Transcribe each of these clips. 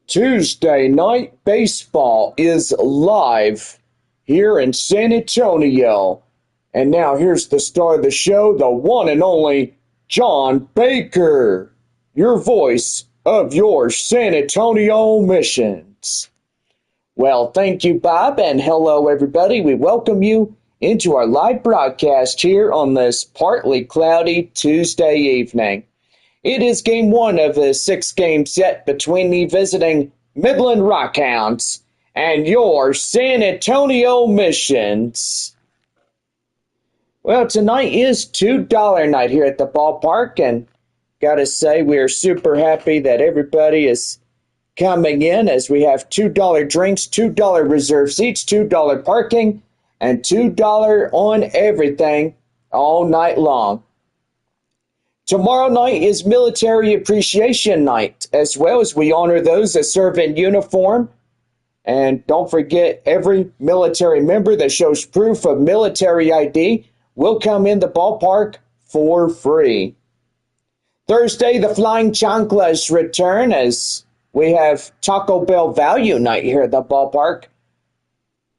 Tuesday night baseball is live here in San Antonio. And now here's the star of the show, the one and only John Baker, your voice of your San Antonio Missions. Well, thank you, Bob, and hello, everybody. We welcome you into our live broadcast here on this partly cloudy Tuesday evening. It is game one of the six-game set between the visiting Midland Rockhounds and your San Antonio Missions. Well, tonight is $2 night here at the ballpark, and gotta say we are super happy that everybody is coming in as we have $2 drinks, $2 reserve seats, $2 parking, and $2 on everything all night long. Tomorrow night is Military Appreciation Night, as well as we honor those that serve in uniform. And don't forget, every military member that shows proof of military ID will come in the ballpark for free. Thursday, the Flying Chanclas return as we have Taco Bell Value Night here at the ballpark.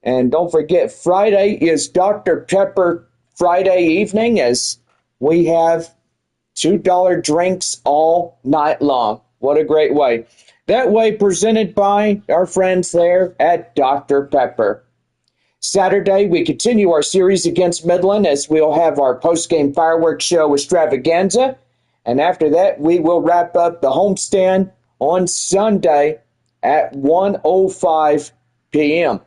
And don't forget, Friday is Dr. Pepper Friday evening as we have $2 drinks all night long. What a great way. That way presented by our friends there at Dr. Pepper. Saturday, we continue our series against Midland as we'll have our post-game fireworks show extravaganza. And after that, we will wrap up the homestand on Sunday at 1:05 p.m.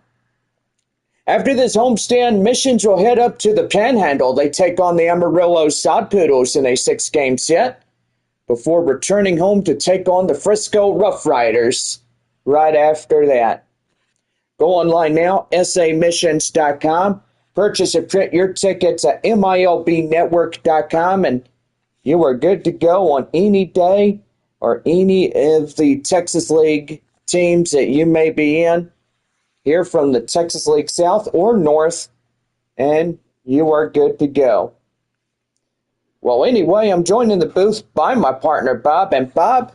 After this homestand, Missions will head up to the Panhandle. They take on the Amarillo Sod Poodles in a six-game set before returning home to take on the Frisco Rough Riders right after that. Go online now, samissions.com. Purchase and print your tickets at milbnetwork.com, and you are good to go on any day or any of the Texas League teams that you may be in. Here from the Texas League South or North, and you are good to go. Well, anyway, I'm joined in the booth by my partner, Bob. And Bob,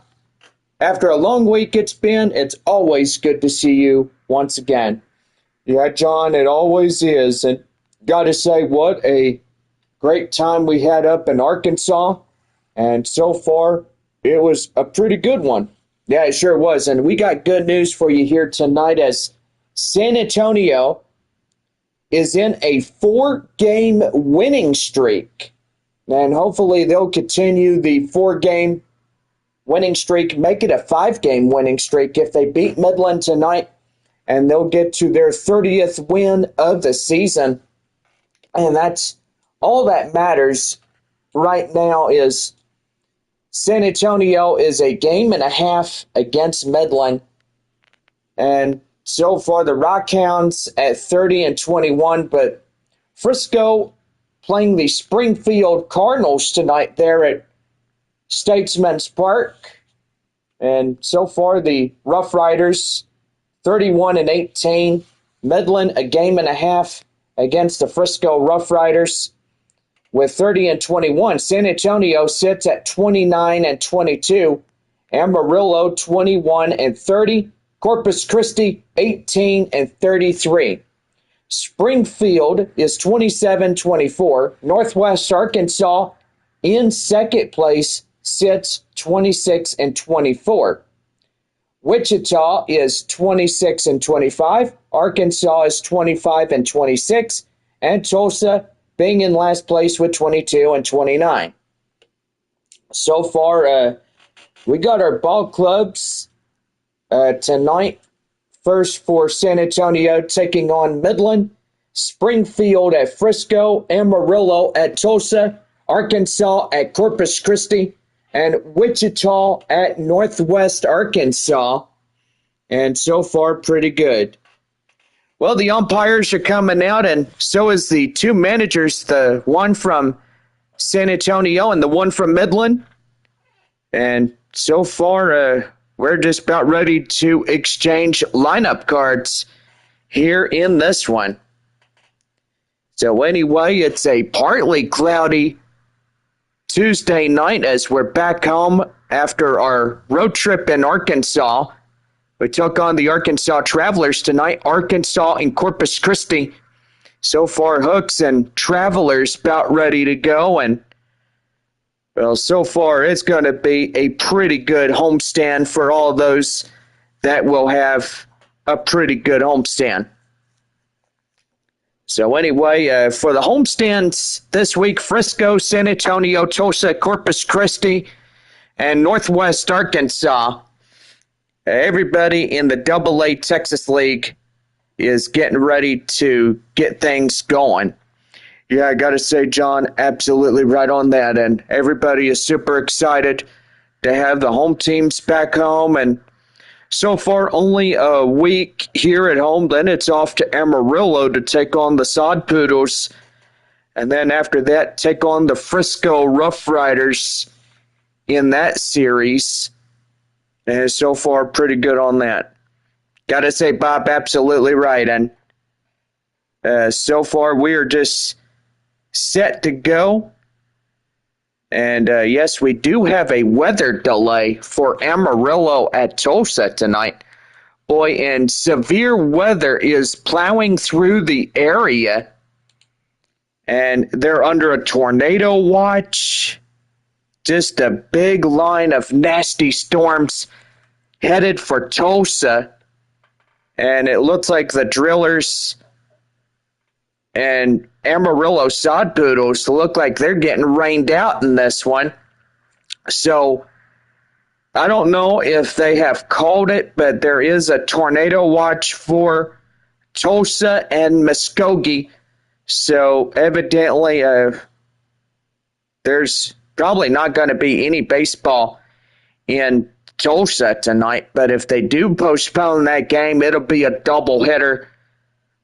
after a long week it's always good to see you once again. Yeah, John, it always is. And got to say, what a great time we had up in Arkansas. And so far, it was a pretty good one. Yeah, it sure was. And we got good news for you here tonight as San Antonio is in a 4-game winning streak. And hopefully they'll continue the 4-game winning streak, make it a 5-game winning streak if they beat Midland tonight, and they'll get to their 30th win of the season. And that's all that matters right now is San Antonio is a game and a half against Midland. And so far, the Rockhounds at 30-21, but Frisco playing the Springfield Cardinals tonight there at Statesman's Park. And so far, the Rough Riders 31-18. Midland a game and a half against the Frisco Rough Riders with 30-21. San Antonio sits at 29-22. Amarillo 21-30. Corpus Christi, 18-33. Springfield is 27-24. Northwest Arkansas, in second place, sits 26-24. Wichita is 26-25. Arkansas is 25-26. And Tulsa being in last place with 22-29. So far, we got our ball clubs tonight. First for San Antonio taking on Midland, Springfield at Frisco, Amarillo at Tulsa, Arkansas at Corpus Christi, and Wichita at Northwest Arkansas. And so far, pretty good. Well, the umpires are coming out, and so is the two managers, the one from San Antonio and the one from Midland. And so far, we're just about ready to exchange lineup cards here in this one. So anyway, it's a partly cloudy Tuesday night as we're back home after our road trip in Arkansas. We took on the Arkansas Travelers tonight. Arkansas and Corpus Christi. So far, Hooks and Travelers about ready to go. And, well, so far it's going to be a pretty good homestand for all those that will have a pretty good homestand. So anyway, for the homestands this week, Frisco, San Antonio, Tulsa, Corpus Christi, and Northwest Arkansas. Everybody in the AA Texas League is getting ready to get things going. Yeah, I got to say, John, absolutely right on that. And everybody is super excited to have the home teams back home. And so far, only a week here at home. Then it's off to Amarillo to take on the Sod Poodles. And then after that, take on the Frisco Rough Riders in that series. And so far, pretty good on that. Got to say, Bob, absolutely right. And so far, we are just set to go. And yes, we do have a weather delay for Amarillo at Tulsa tonight. Boy, and severe weather is plowing through the area. And they're under a tornado watch. Just a big line of nasty storms headed for Tulsa. And it looks like the Drillers and Amarillo Sod Poodles look like they're getting rained out in this one. So I don't know if they have called it, but there is a tornado watch for Tulsa and Muskogee. So evidently there's probably not going to be any baseball in Tulsa tonight, but if they do postpone that game, it'll be a doubleheader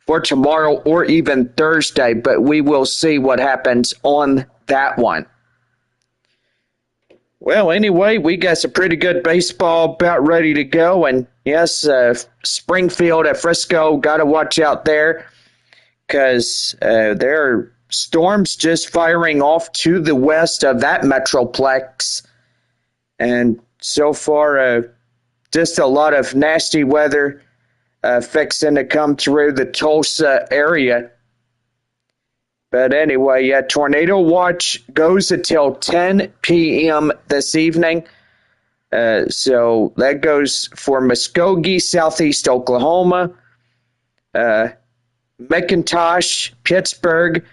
for tomorrow or even Thursday, but we will see what happens on that one. Well, anyway, we got some pretty good baseball about ready to go, and yes, Springfield at Frisco, got to watch out there because there are storms just firing off to the west of that metroplex, and so far, just a lot of nasty weather fixing to come through the Tulsa area. But anyway, yeah, tornado watch goes until 10 p.m. this evening. So that goes for Muskogee, southeast Oklahoma, McIntosh, Pittsburgh.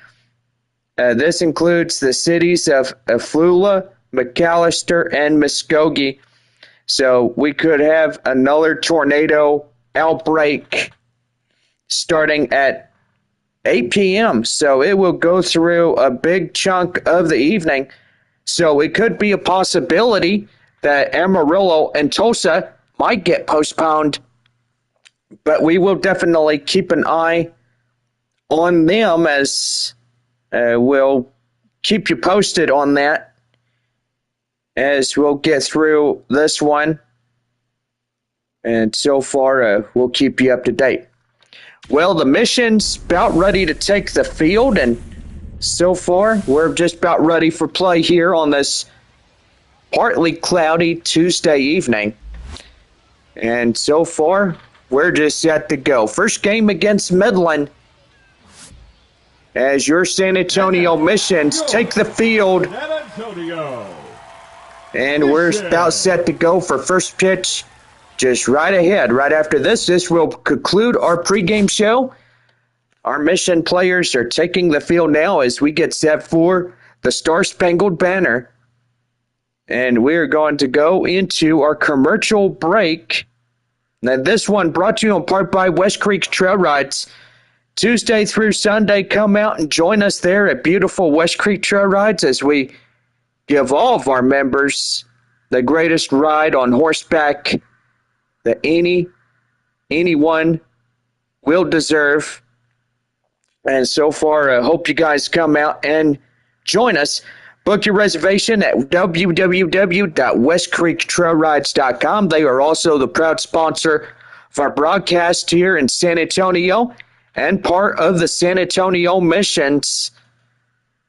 This includes the cities of Aflula, McAllister, and Muskogee. So we could have another tornado outbreak starting at 8 p.m. So it will go through a big chunk of the evening. So it could be a possibility that Amarillo and Tulsa might get postponed. But we will definitely keep an eye on them as we'll keep you posted on that as we'll get through this one. And so far, we'll keep you up to date. Well, the mission's about ready to take the field, and so far, we're just about ready for play here on this partly cloudy Tuesday evening. And so far, we're just set to go. First game against Midland, as your San Antonio Missions take the field. San Antonio. And we're about set to go for first pitch just right ahead. Right after this will conclude our pregame show. Our Mission players are taking the field now as we get set for the Star-Spangled Banner. And we're going to go into our commercial break. Now, this one brought to you in part by West Creek Trail Rides. Tuesday through Sunday, come out and join us there at beautiful West Creek Trail Rides as we give all of our members the greatest ride on horseback that anyone will deserve. And so far, I hope you guys come out and join us. Book your reservation at www.westcreektrailrides.com. They are also the proud sponsor of our broadcast here in San Antonio and part of the San Antonio Missions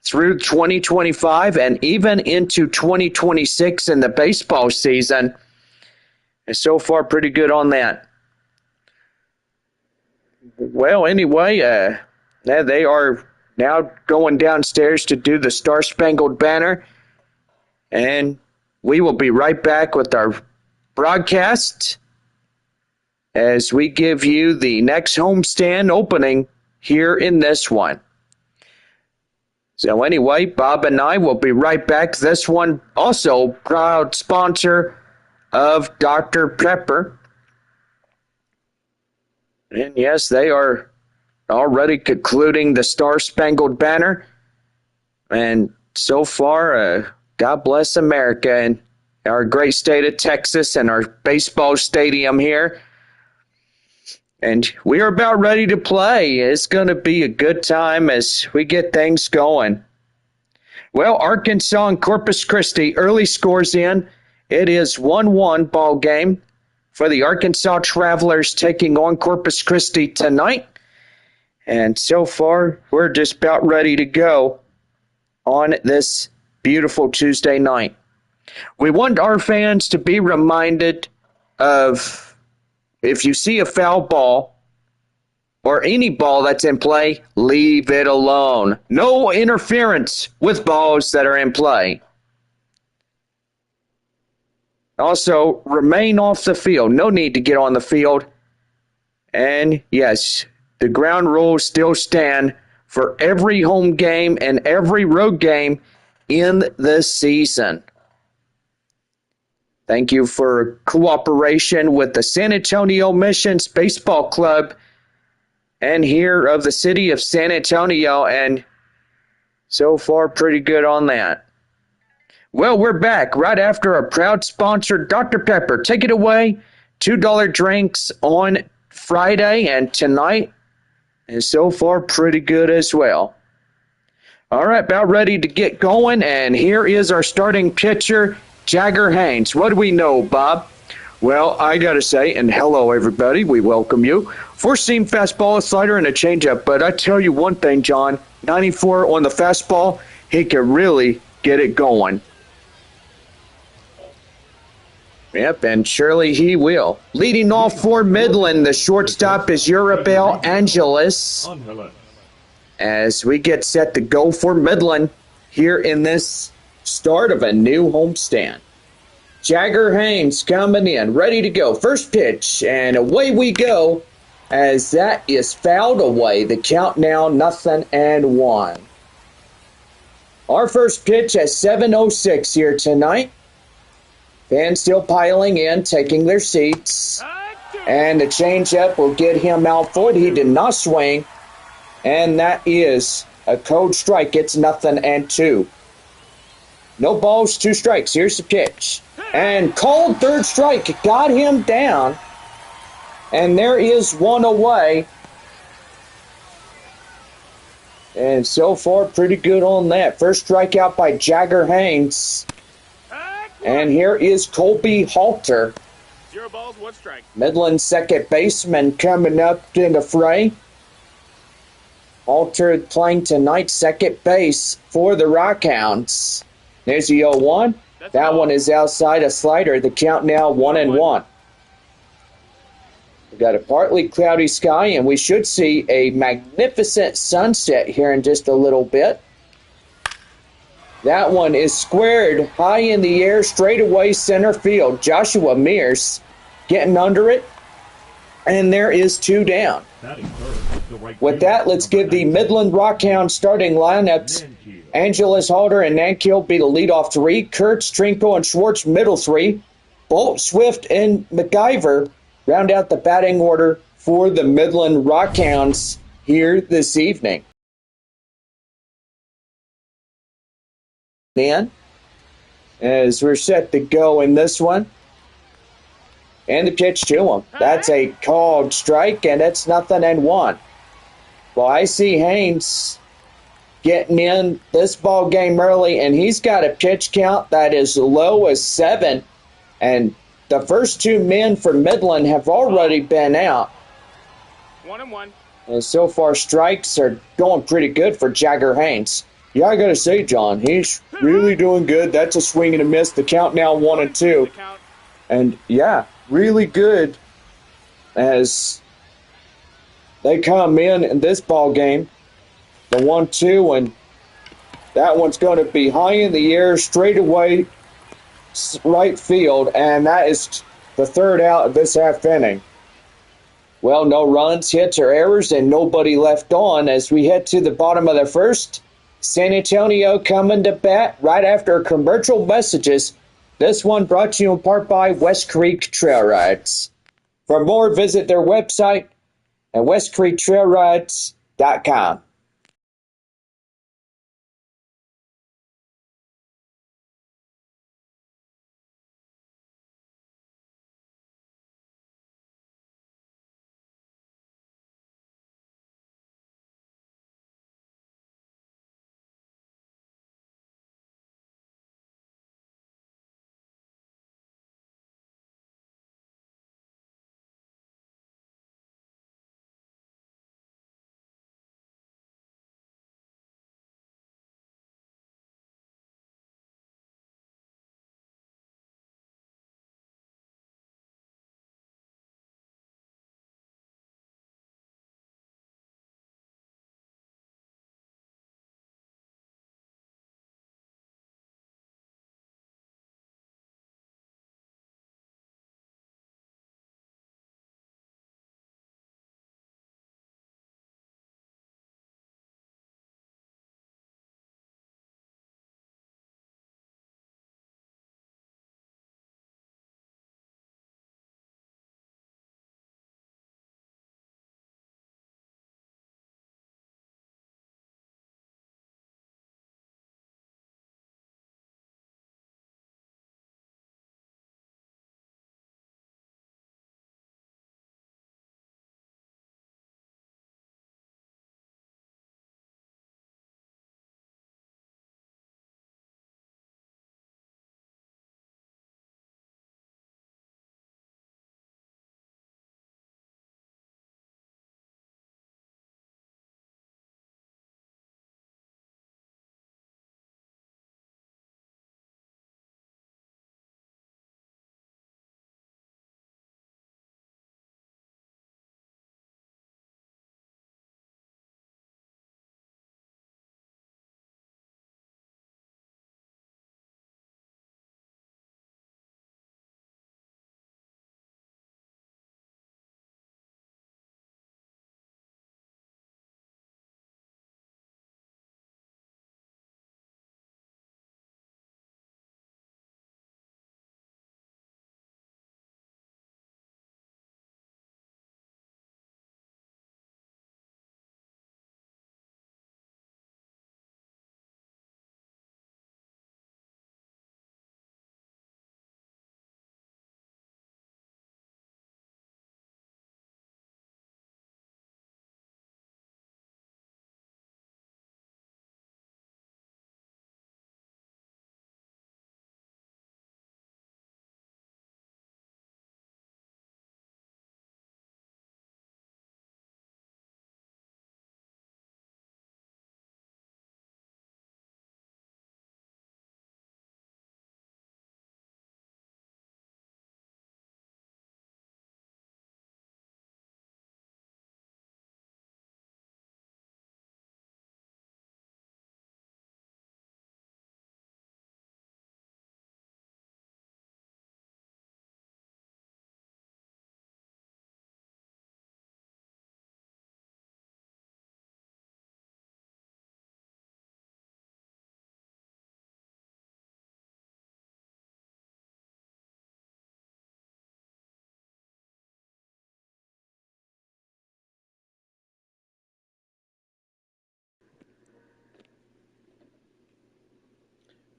through 2025 and even into 2026 in the baseball season. And so far, pretty good on that. Well, anyway, they are now going downstairs to do the Star-Spangled Banner. And we will be right back with our broadcast as we give you the next homestand opening here in this one. So anyway, Bob and I will be right back. This one also proud sponsor of Dr. Pepper. And yes, they are already concluding the Star-Spangled Banner. And so far, God bless America and our great state of Texas and our baseball stadium here. And we are about ready to play. It's going to be a good time as we get things going. Well, Arkansas and Corpus Christi early scores in. It is 1-1 ball game for the Arkansas Travelers taking on Corpus Christi tonight. And so far, we're just about ready to go on this beautiful Tuesday night. We want our fans to be reminded of, if you see a foul ball or any ball that's in play, leave it alone. No interference with balls that are in play. Also, remain off the field. No need to get on the field. And yes, the ground rules still stand for every home game and every road game in this season. Thank you for cooperation with the San Antonio Missions Baseball Club and here of the city of San Antonio, and so far pretty good on that. Well, we're back right after our proud sponsor, Dr. Pepper. Take it away. $2 drinks on Friday and tonight, and so far pretty good as well. All right, about ready to get going, and here is our starting pitcher, Jagger Haynes. What do we know, Bob? Well, I got to say, and hello, everybody. We welcome you. Four-seam fastball, a slider, and a changeup. But I tell you one thing, John, 94 on the fastball, he can really get it going. Yep, and surely he will. Leading off for Midland, the shortstop is Urabel Angeles. As we get set to go for Midland here in this start of a new homestand. Jagger Haynes coming in, ready to go. First pitch, and away we go as that is fouled away. The count now 0-1. Our first pitch at 7:06 here tonight. Fans still piling in, taking their seats. And the changeup will get him out for it. He did not swing. And that is a cold strike. It's 0-2. No balls, 2 strikes. Here's the pitch. And called third strike. Got him down. And there is one away. And so far, pretty good on that. First strikeout by Jagger Haynes. And here is Colby Halter. 0 balls, 1 strike. Midland second baseman coming up in the fray. Halter playing tonight second base for the Rockhounds. There's the 0-1. That one is outside a slider. The count now 1-1. We've got a partly cloudy sky, and we should see a magnificent sunset here in just a little bit. That one is squared high in the air, straight away center field. Joshua Mears getting under it, and there is 2 down. With that, let's give the Midland Rockhounds starting lineups. Angeles, Halter, and Nankill be the leadoff 3. Kurtz, Trinko, and Schwartz middle 3. Bolt, Swift, and McIver round out the batting order for the Midland Rockhounds here this evening. Then, as we're set to go in this one, and the pitch to him. That's a called strike, and it's 0-1. Well, I see Haynes getting in this ball game early, and he's got a pitch count that is low as 7. And the first 2 men for Midland have already been out. 1-1. And so far, strikes are going pretty good for Jagger Haynes. Yeah, I got to say, John, he's really doing good. That's a swing and a miss. The count now 1-2. And, yeah, really good as they come in this ball game. The 1-2, and that one's going to be high in the air, straight away, right field, and that is the third out of this half inning. Well, no runs, hits, or errors, and nobody left on as we head to the bottom of the first. San Antonio coming to bat right after commercial messages. This one brought to you in part by West Creek Trail Rides. For more, visit their website at westcreektrailrides.com.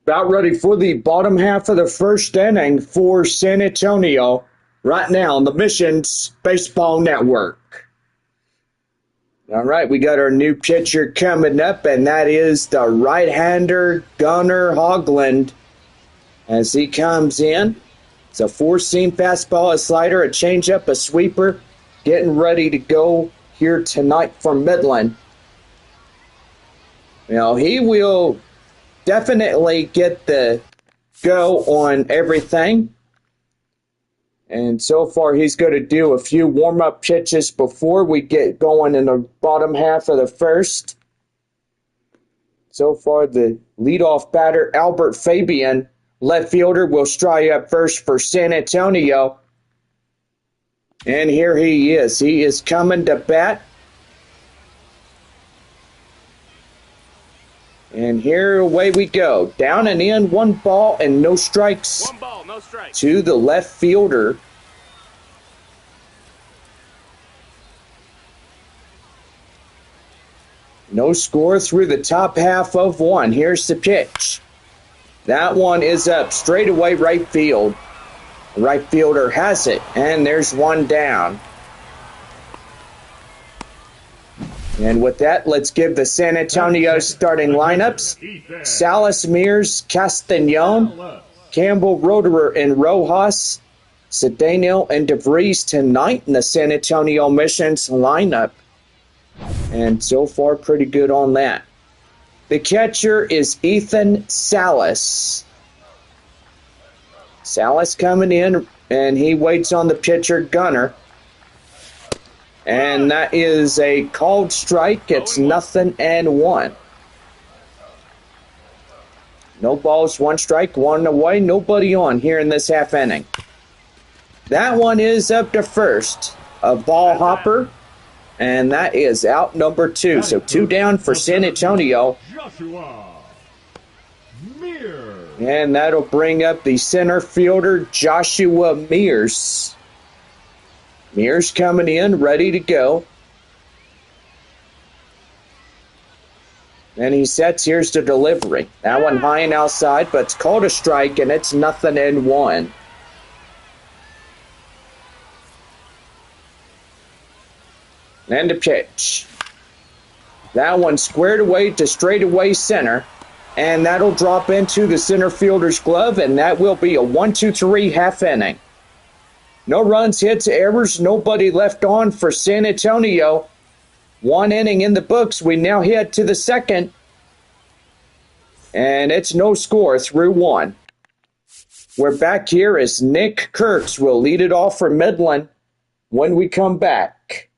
About ready for the bottom half of the first inning for San Antonio right now on the Missions Baseball Network. All right, we got our new pitcher coming up, and that is the right-hander Gunnar Hoagland as he comes in. It's a four-seam fastball, a slider, a changeup, a sweeper, getting ready to go here tonight for Midland. You know, he will definitely get the go on everything. And so far, he's going to do a few warm-up pitches before we get going in the bottom half of the first. So far, the leadoff batter, Albert Fabian, left fielder, will strike up first for San Antonio. And here he is. He is coming to bat. And here away we go. Down and in, 1 ball and no strikes. 1 ball, no strikes. To the left fielder. No score through the top half of 1. Here's the pitch. That one is up straight away right field. The right fielder has it, and there's 1 down. And with that, let's give the San Antonio starting lineups. Salas, Mears, Castañon, Campbell, Roederer, and Rojas. Cedeno and DeVries tonight in the San Antonio Missions lineup. And so far, pretty good on that. The catcher is Ethan Salas. Salas coming in, and he waits on the pitcher, Gunner. And that is a called strike. It's 0-1. No balls, 1 strike, 1 away, nobody on here in this half inning. That one is up to first. A ball hopper. And that is out number 2. So 2 down for San Antonio. And that'll bring up the center fielder, Joshua Mears. Mears coming in, ready to go. And he sets, here's the delivery. That one high and outside, but it's called a strike, and it's 0-1. And the pitch. That one squared away to straightaway center. And that'll drop into the center fielder's glove, and that will be a 1-2-3 half inning. No runs, hits, errors, nobody left on for San Antonio. 1 inning in the books. We now head to the second. And it's no score through 1. We're back here as Nick Kurtz will lead it off for Midland when we come back.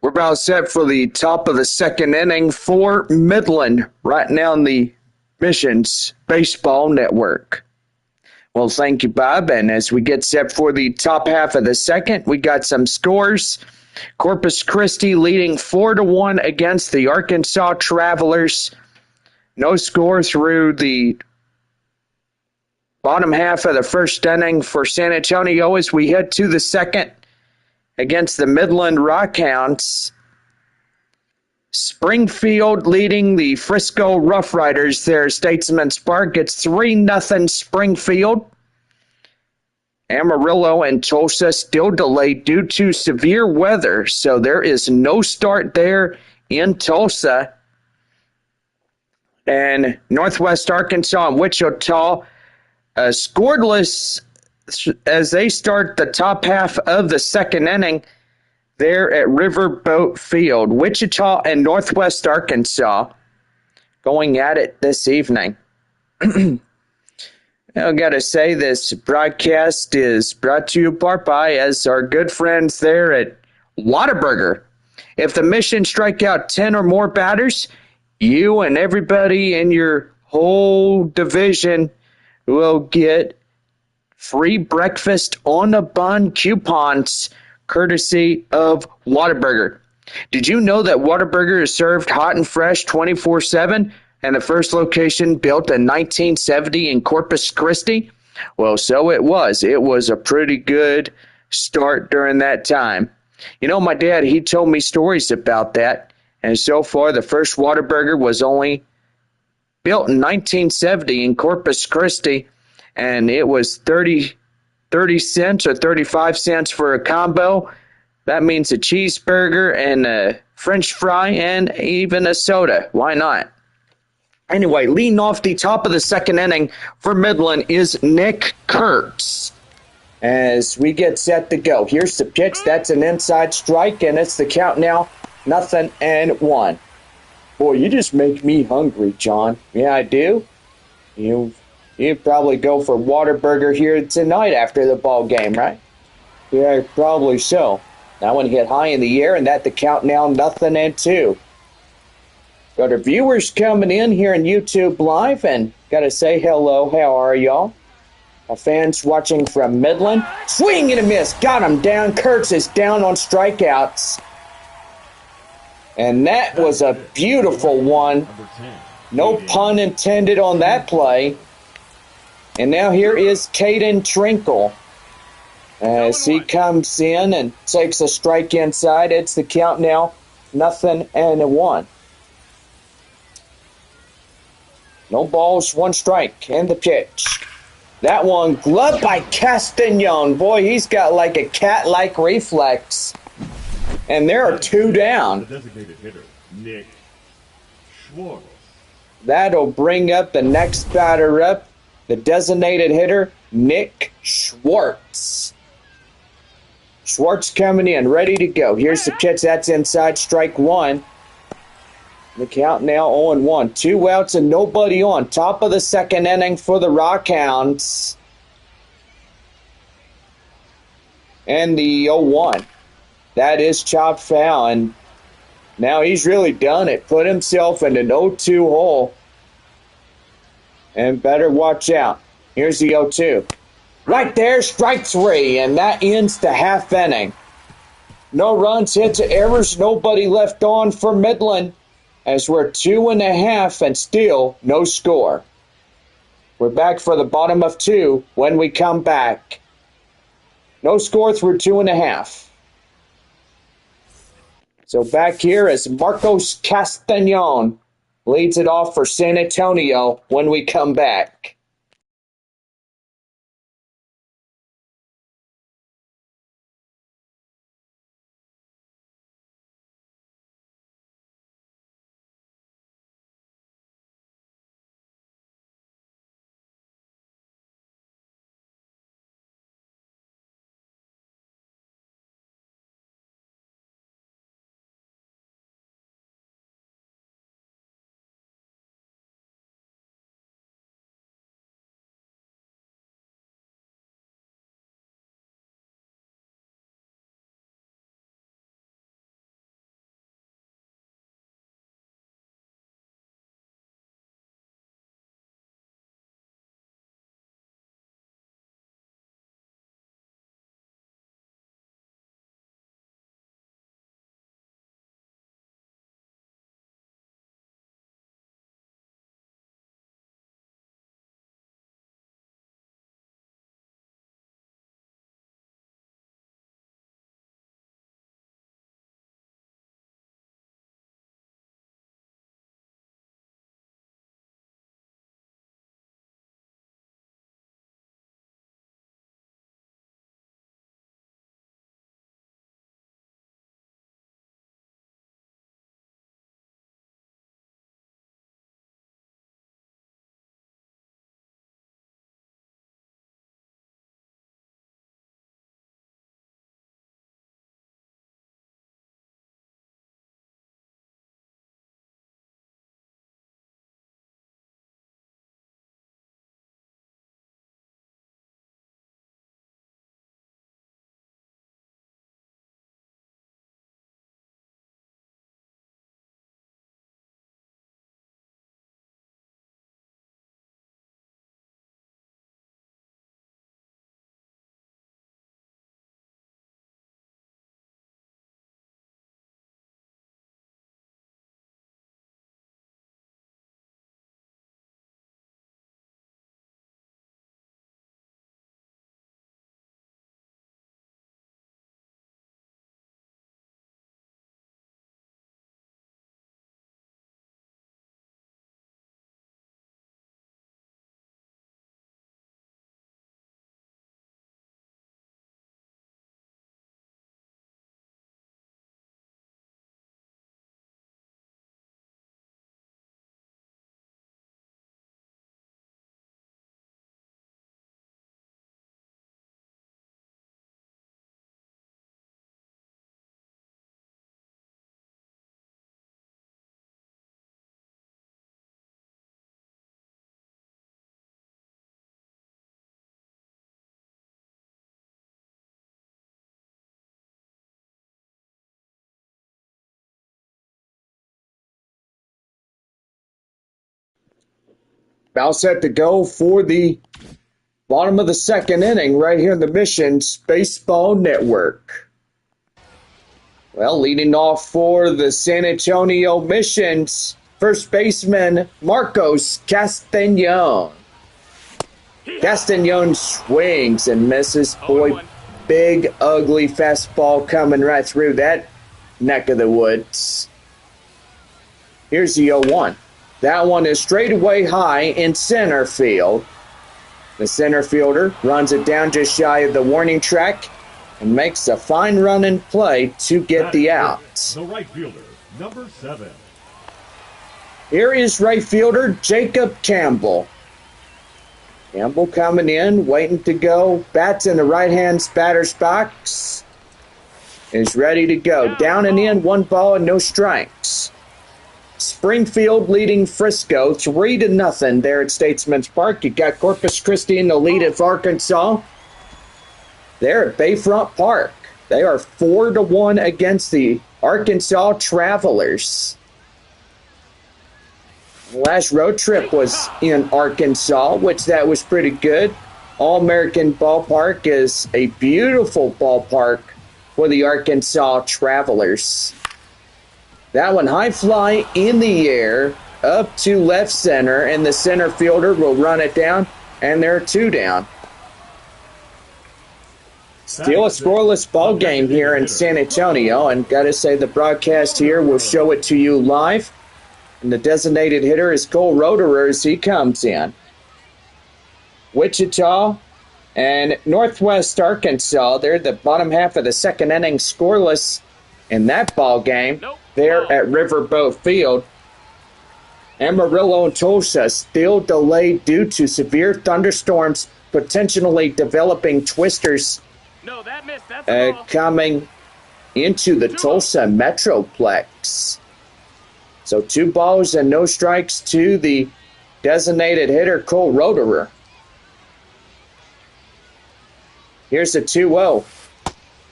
We're about set for the top of the second inning for Midland, right now on the Missions Baseball Network. Well, thank you, Bob. And as we get set for the top half of the second, we got some scores. Corpus Christi leading 4-1 against the Arkansas Travelers. No score through the bottom half of the first inning for San Antonio as we head to the second against the Midland Rockhounds. Springfield leading the Frisco Rough Riders there. Statesman's Park. It's 3-0 Springfield. Amarillo and Tulsa still delayed due to severe weather, so there is no start there in Tulsa. And Northwest Arkansas and Wichita scoreless as they start the top half of the second inning there at Riverboat Field. Wichita and Northwest Arkansas going at it this evening. I've got to say this broadcast is brought to you by as our good friends there at Whataburger. If the Mission strike out 10 or more batters, you and everybody in your whole division will get free breakfast on a bun coupons courtesy of Whataburger. Did you know that Whataburger is served hot and fresh 24/7 and the first location built in 1970 in Corpus Christi? Well, so it was. It was a pretty good start during that time. You know, my dad, he told me stories about that, and so far the first Whataburger was only built in 1970 in Corpus Christi, and it was 30 cents or 35 cents for a combo. That means a cheeseburger and a French fry and even a soda. Why not? Anyway, leading off the top of the second inning for Midland is Nick Kurtz. As we get set to go, here's the pitch. That's an inside strike, and it's the count now, 0-1. Boy, you just make me hungry, John. Yeah, I do. You'd probably go for Whataburger here tonight after the ball game, right? Yeah, probably so. That one hit high in the air, and that the count now 0-2. Got our viewers coming in here on YouTube Live, and got to say hello. How are y'all? Our fans watching from Midland. Swing and a miss. Got him down. Kurtz is down on strikeouts. And that was a beautiful one. No pun intended on that play. And now here is Caden Trinkle. As he comes in and takes a strike inside. It's the count now, 0-1. No balls, one strike, and the pitch. That one gloved by Castagnon. Boy, he's got like a cat-like reflex. And there are two down. The designated hitter, Nick Schwartz. That'll bring up the next batter up. The designated hitter, Nick Schwartz. Schwartz coming in, ready to go. Here's the pitch. That's inside, strike one. The count now 0-1. 2 outs and nobody on. Top of the second inning for the Rockhounds. And the 0-1. That is chopped foul. And now he's really done it. Put himself in an 0-2 hole. And better watch out. Here's the 0-2. Right there, strike three. And that ends the half inning. No runs, hits, or errors. Nobody left on for Midland. As we're 2.5 and still no score. We're back for the bottom of 2 when we come back. No score through 2.5. So back here as Marcos Castagnon leads it off for San Antonio when we come back. About set to go for the bottom of the second inning right here in the Missions Baseball Network. Well, leading off for the San Antonio Missions, first baseman Marcos Castañon. Castañon swings and misses. Boy, big, ugly fastball coming right through that neck of the woods. Here's the 0-1. That one is straight away high in center field. The center fielder runs it down just shy of the warning track and makes a fine running play to get the out. The right fielder, number 7. Here is right fielder Jacob Campbell. Campbell coming in, waiting to go. Bats in the right-hand batter's box. Is ready to go. Down and in, 1 ball and no strikes. Springfield leading Frisco 3-0 there at Statesman's Park. You got Corpus Christi in the lead of Arkansas. They're at Bayfront Park. They are 4-1 against the Arkansas Travelers. The last road trip was in Arkansas, which that was pretty good. All-American Ballpark is a beautiful ballpark for the Arkansas Travelers. That one high fly in the air up to left center, and the center fielder will run it down, and they're 2 down. Still a scoreless ball game here in San Antonio, and got to say the broadcast here will show it to you live. And the designated hitter is Cole Roederer as he comes in. Wichita and Northwest Arkansas, they're the bottom half of the second inning scoreless in that ball game. There at Riverboat Field. Amarillo and Tulsa still delayed due to severe thunderstorms, potentially developing twisters coming into the Tulsa Metroplex. So 2 balls and no strikes to the designated hitter, Cole Roederer. Here's a 2-0.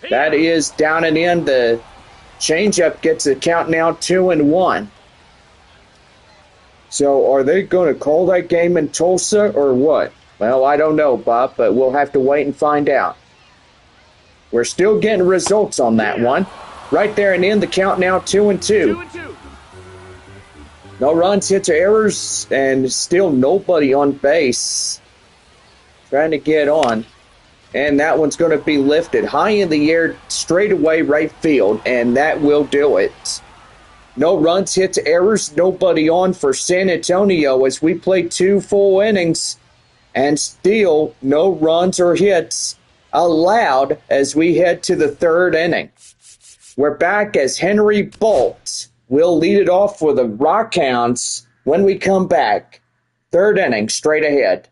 That is down and in. The changeup gets the count now 2-1. So are they going to call that game in Tulsa or what? Well, I don't know, Bob, but we'll have to wait and find out. We're still getting results on that one. Right there and in, the count now 2-2. No runs, hits, or errors, and still nobody on base. Trying to get on. And that one's going to be lifted high in the air, straight away right field, and that will do it. No runs, hits, errors, nobody on for San Antonio as we play 2 full innings, and still no runs or hits allowed as we head to the 3rd inning. We're back as Henry Bolt will lead it off for the Rockhounds when we come back. 3rd inning, straight ahead.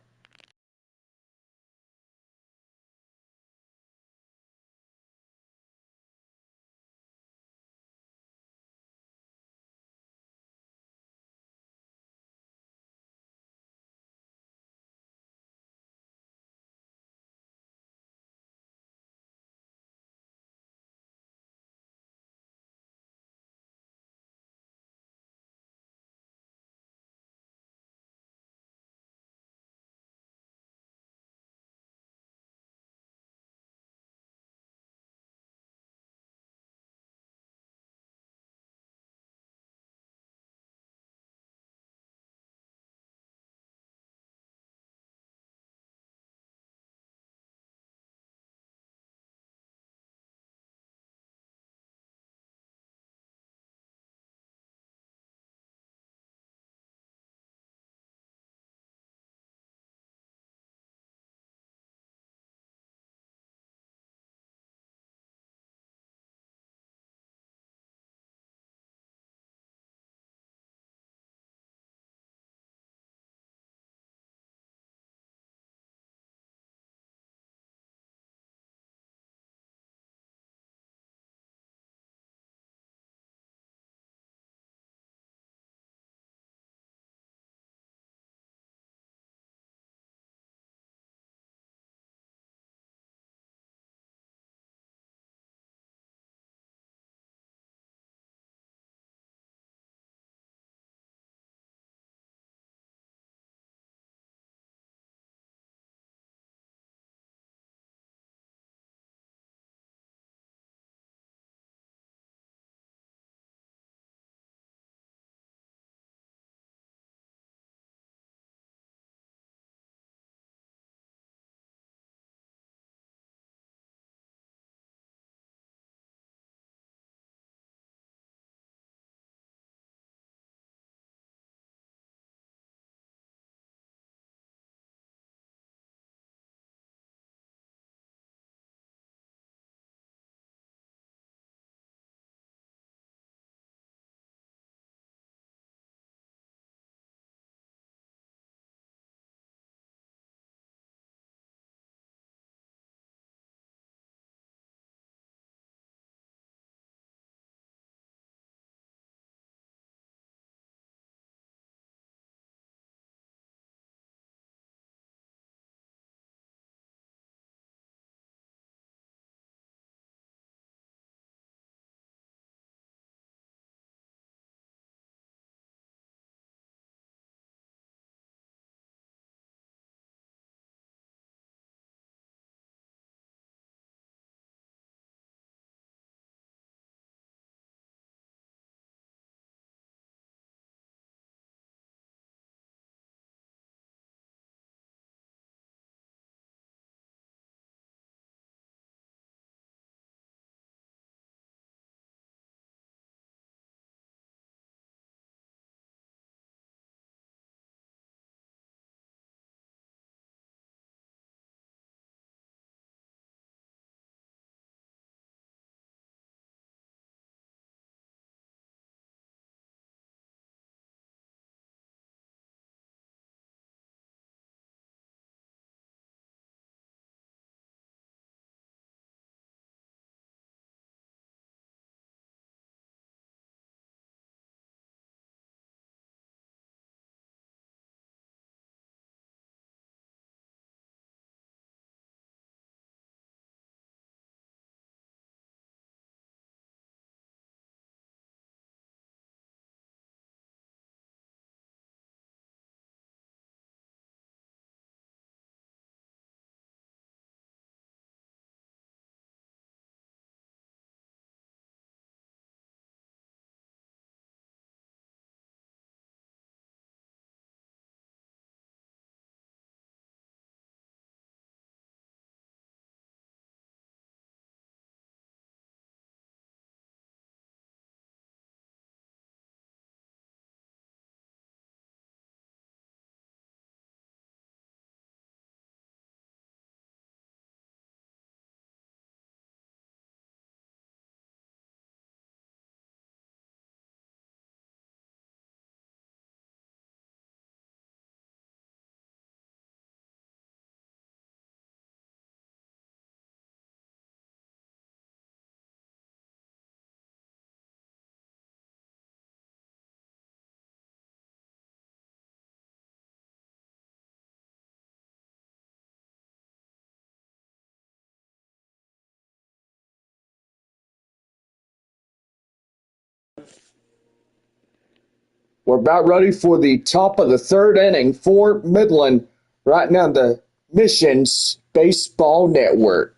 We're about ready for the top of the third inning for Midland, right now the Missions Baseball Network.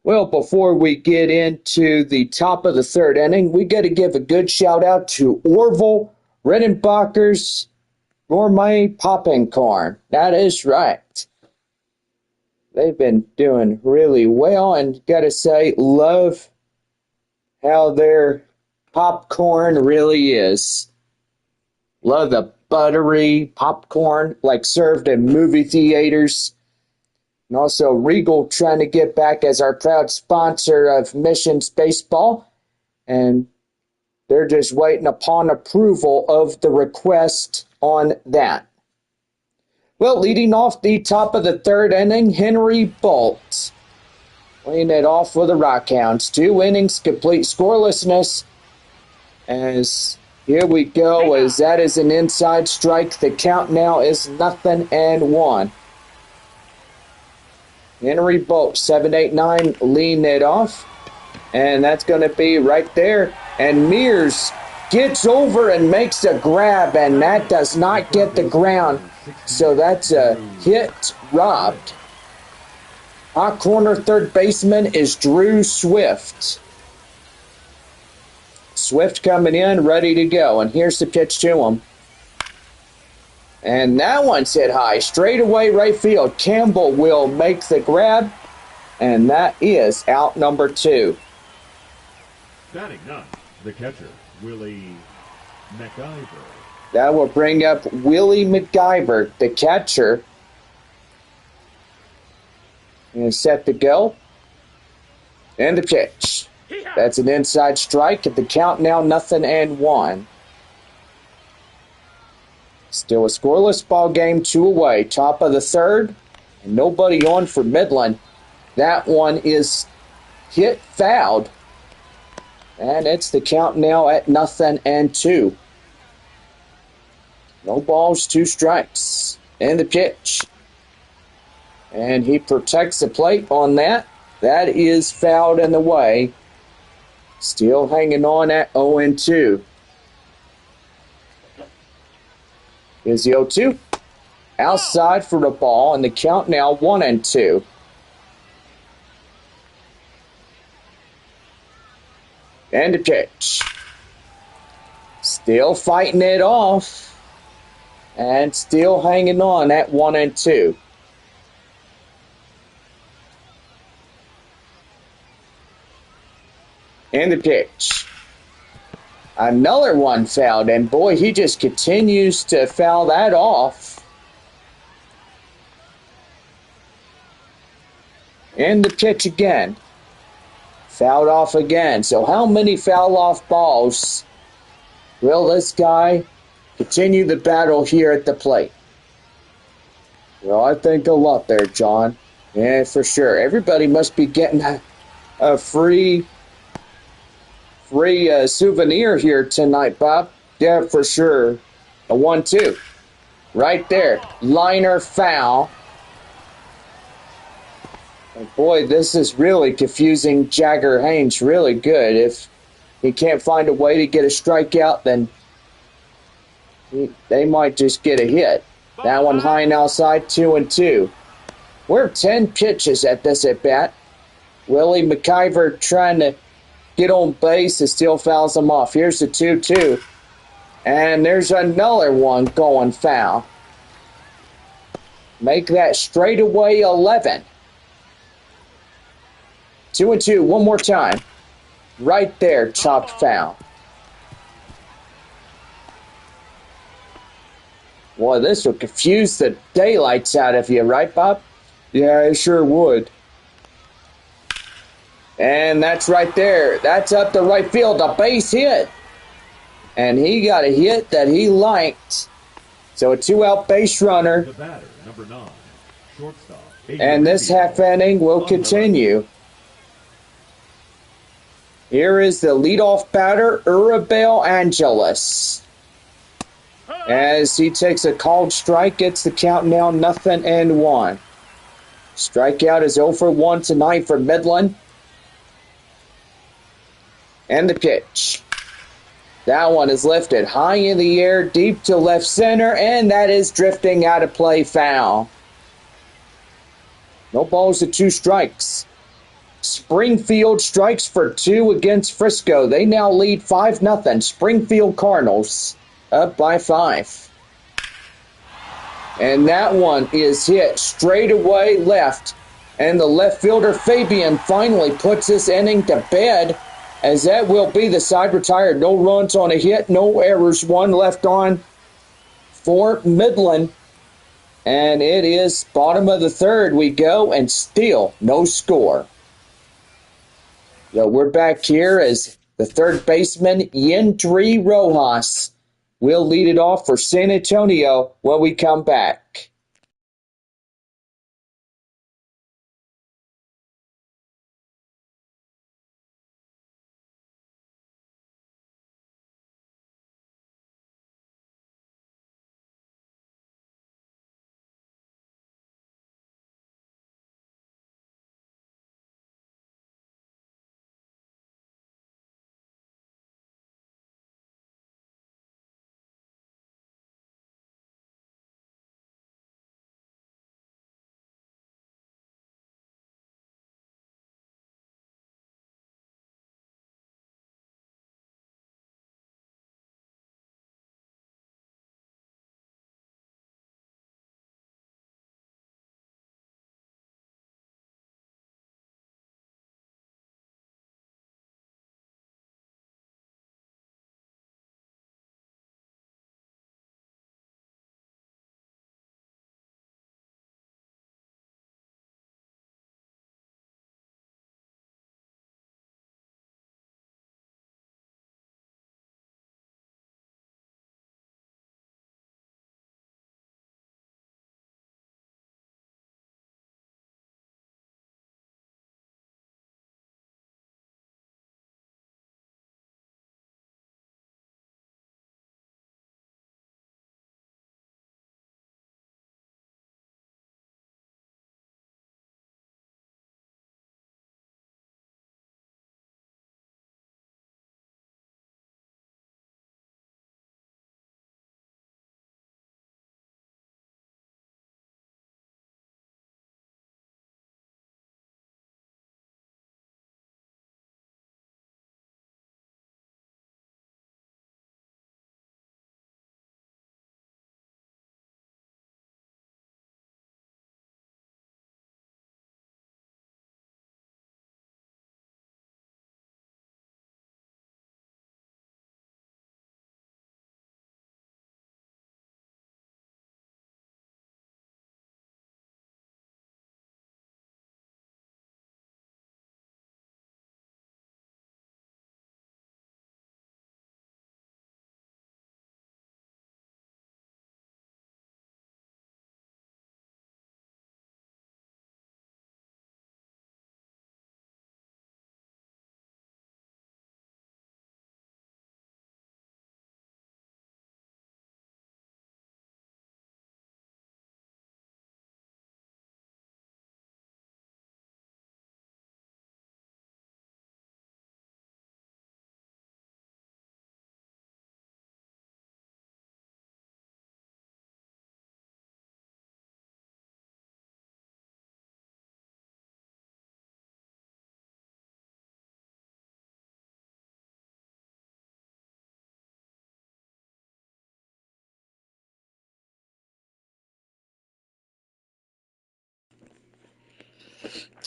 Well, before we get into the top of the third inning, we got to give a good shout out to Orville Redenbacher's Gourmet Popping Corn. That is right. They've been doing really well, and got to say, love how their popcorn really is. Love the buttery popcorn like served in movie theaters. And also Regal trying to get back as our proud sponsor of Missions Baseball. And they're just waiting upon approval of the request on that. Well, leading off the top of the third inning, Henry Bolt. Laying it off for the Rockhounds. 2 innings, complete scorelessness. As here we go, as that is an inside strike. The count now is 0-1. Henry Bolt, 7-8-9, leading it off. And that's going to be right there. And Mears gets over and makes a grab, and that does not get the ground. So that's a hit robbed. Hot corner third baseman is Drew Swift. Swift coming in, ready to go. And here's the pitch to him. And that one's hit high. Straight away right field. Campbell will make the grab. And that is out number 2. Batting ninth, the catcher, Willie McIver. That will bring up Willie McIver, the catcher. And set to go. And the pitch. That's an inside strike. At the count now 0-1. Still a scoreless ball game, 2 away. Top of the third. And nobody on for Midland. That one is hit fouled. And it's the count now at 0-2. No balls, 2 strikes. And the pitch. And he protects the plate on that. That is fouled in the way. Still hanging on at 0-2. Here's the 0-2. Outside for the ball, and the count now 1-2. And the pitch. Still fighting it off. And still hanging on at 1-2. And the pitch. Another one fouled, and boy, he just continues to foul that off. And the pitch again. Fouled off again. So how many foul off balls will this guy continue the battle here at the plate? Well, I think a lot there, John. Yeah, for sure. Everybody must be getting a free souvenir here tonight, Bob. Yeah, for sure. A 1-2. Right there. Liner foul. And boy, this is really confusing Jagger Haynes really good. If he can't find a way to get a strikeout, then they might just get a hit. That one high and outside, 2-2. We're 10 pitches at this at-bat. Willie McIver trying to get on base and still fouls him off. Here's the 2-2. And there's another one going foul. Make that straightaway 11. 2-2, one more time. Right there, chopped foul. Boy, this will confuse the daylights out of you, right, Bob? Yeah, it sure would. And that's right there. That's up the right field. A base hit. And he got a hit that he liked. So a 2-out base runner. The batter, number 9, shortstop. And this half inning will continue. Here is the leadoff batter, Urabel Angeles. As he takes a called strike, gets the count now 0-1. Strikeout is 0 for 1 tonight for Midland. And the pitch. That one is lifted high in the air, deep to left center, and that is drifting out of play, foul. No balls to 2 strikes. Springfield strikes for 2 against Frisco. They now lead 5-0. Springfield Cardinals up by 5. And that one is hit straight away left. And the left fielder Fabian finally puts this inning to bed, as that will be the side retired. No runs on a hit, no errors, 1 left on for Midland. And it is bottom of the 3rd we go, and still no score. So we're back here as the 3rd baseman, Yendry Rojas, will lead it off for San Antonio when we come back.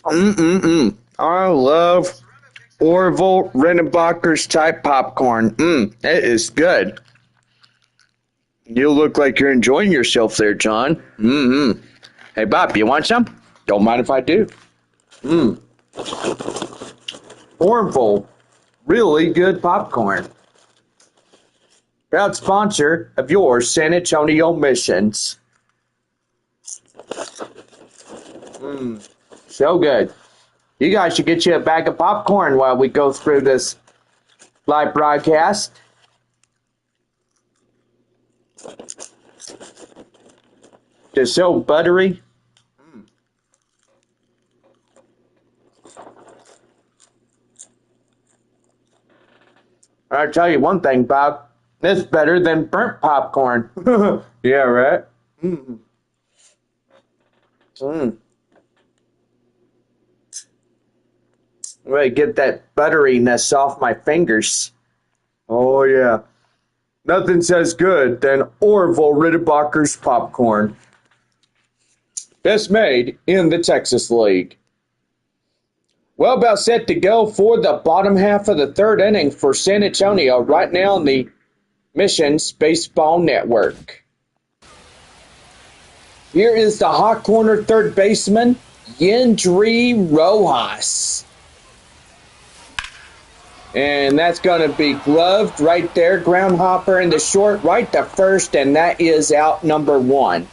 I love Orville Redenbacher's type popcorn. It is good. You look like you're enjoying yourself there, John. Hey, Bob, you want some? Don't mind if I do. Orville, really good popcorn. Proud sponsor of your San Antonio Missions. So good. You guys should get you a bag of popcorn while we go through this live broadcast. Just so buttery. I tell you one thing, Bob. It's better than burnt popcorn. Yeah, right? Mm. Mm. Really get that butteriness off my fingers. Oh, yeah. Nothing says good than Orville Rittenbacher's popcorn. Best made in the Texas League. Well, about set to go for the bottom half of the third inning for San Antonio right now on the Missions Baseball Network. Here is the hot corner third baseman, Yendry Rojas. And that's going to be gloved right there. Ground hopper in the short, right to first, and that is out number one.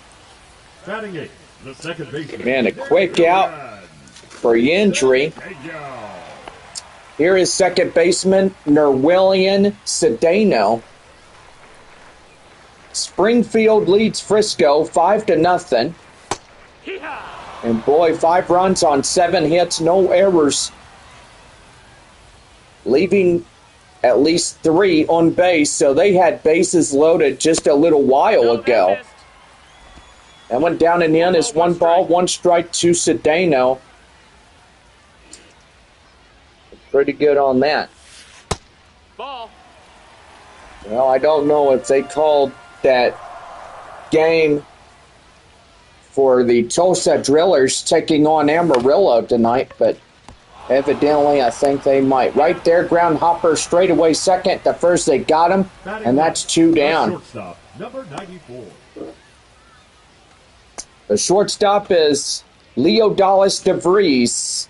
Batting eight, the second baseman. Man, a quick out for Yendry. Here is second baseman, Nerwillian Cedeno. Springfield leads Frisco 5-0. And boy, 5 runs on 7 hits, no errors. Leaving at least 3 on base, so they had bases loaded just a little while ago. That went down and in is 1 ball, 1 strike to Cedeno. Pretty good on that. Ball. Well, I don't know if they called that game for the Tulsa Drillers taking on Amarillo tonight, but evidently I think they might. Right there, ground hopper straight away second. The first they got him, and that's 2 down. Shortstop, number 94. The shortstop is Leodalis DeVries.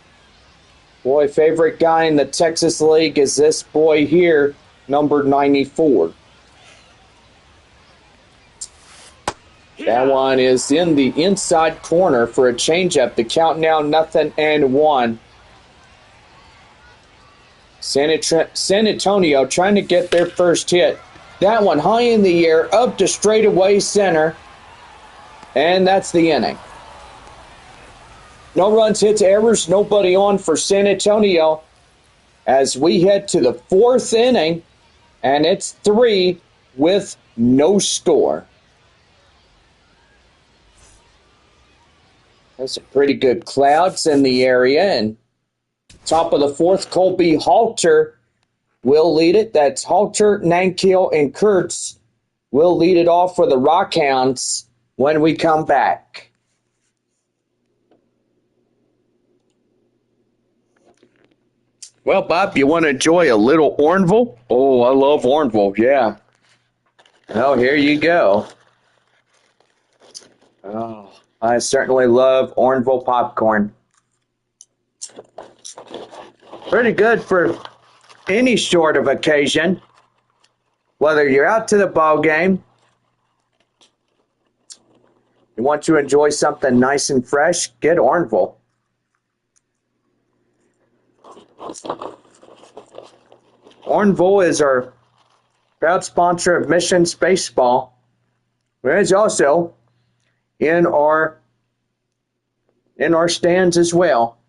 Boy, favorite guy in the Texas League is this boy here, number 94. That one is in the inside corner for a changeup. The count now 0-1. San Antonio trying to get their first hit. That one high in the air, up to straightaway center. And that's the inning. No runs, hits, errors, nobody on for San Antonio as we head to the 4th inning, and it's 3 with no score. There's some pretty good clouds in the area, and top of the 4th, Colby Halter will lead it. That's Halter, Nankiel, and Kurtz will lead it off for the Rockhounds when we come back. Well, Bob, you want to enjoy a little Orneville? Oh, I love Orneville, yeah. Oh, here you go. Oh, I certainly love Orneville popcorn. Pretty good for any sort of occasion. Whether you're out to the ball game, you want to enjoy something nice and fresh, get Orneville. Orneville is our proud sponsor of Missions Baseball. It's also in our stands as well.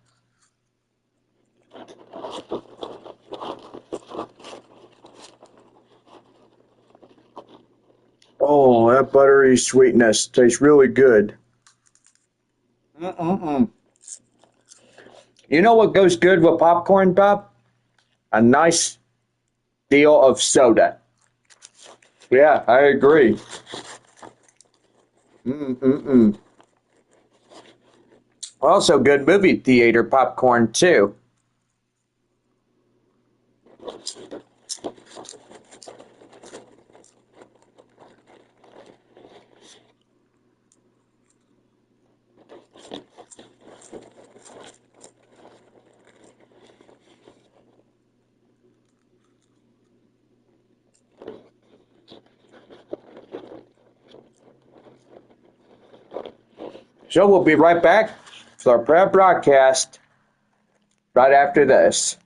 Oh, that buttery sweetness tastes really good. You know what goes good with popcorn, Bob? A nice deal of soda. Yeah, I agree. Also good movie theater popcorn, too. So we'll be right back with our prep broadcast right after this.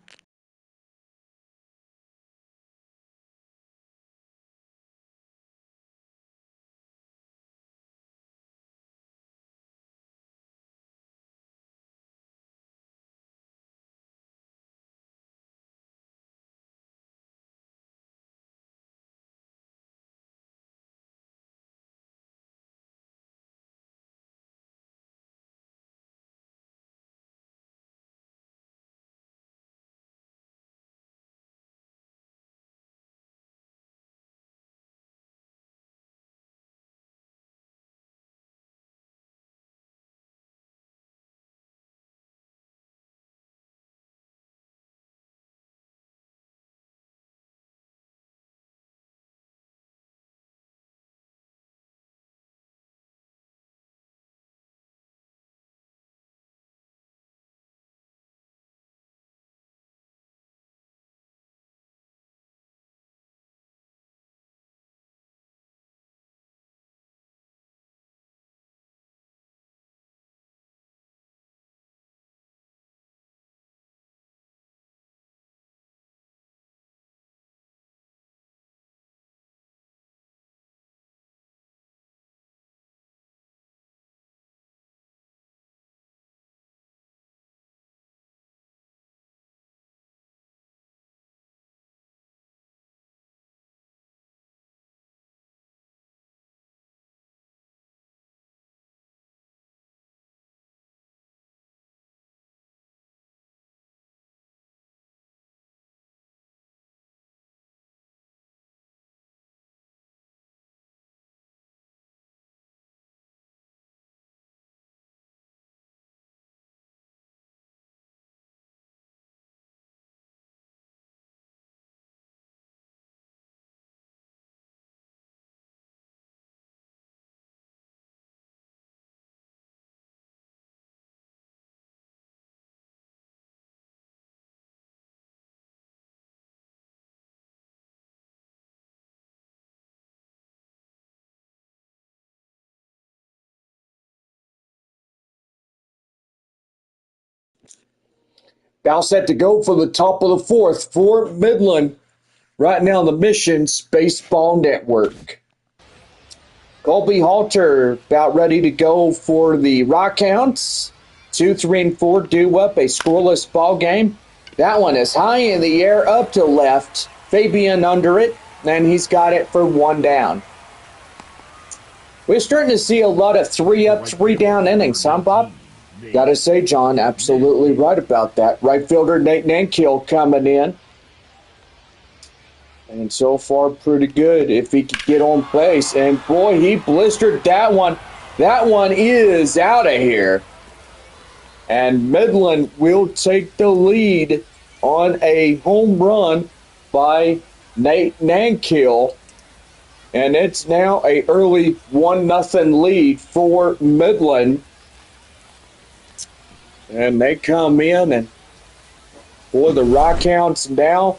About set to go for the top of the fourth for Midland. Right now, the Missions Baseball Network. Colby Halter about ready to go for the Rockhounds. 2, 3, and 4 do up a scoreless ball game. That one is high in the air, up to left. Fabian under it, and he's got it for 1 down. We're starting to see a lot of 3 up, 3 down innings, huh, Bob? Gotta say, John, absolutely right about that. Right fielder Nate Nankill coming in. And so far, pretty good if he could get on base. And boy, he blistered that one. That one is out of here. And Midland will take the lead on a home run by Nate Nankill. And it's now a early 1-0 lead for Midland. And they come in, and for the Rockhounds now,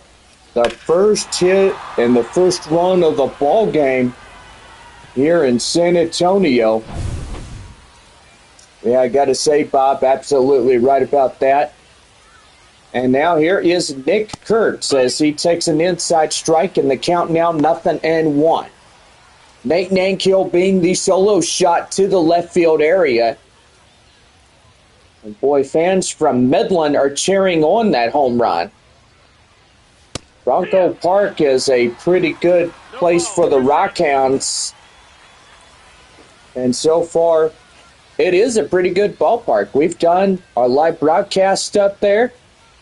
the first hit and the first run of the ball game here in San Antonio. Yeah, I got to say, Bob, absolutely right about that. And now here is Nick Kurtz as he takes an inside strike, and the count now 0-1. Nate Nankill being the solo shot to the left field area. And boy, fans from Midland are cheering on that home run. Bronco Park is a pretty good place for the Rockhounds. And so far, it is a pretty good ballpark. We've done our live broadcast up there.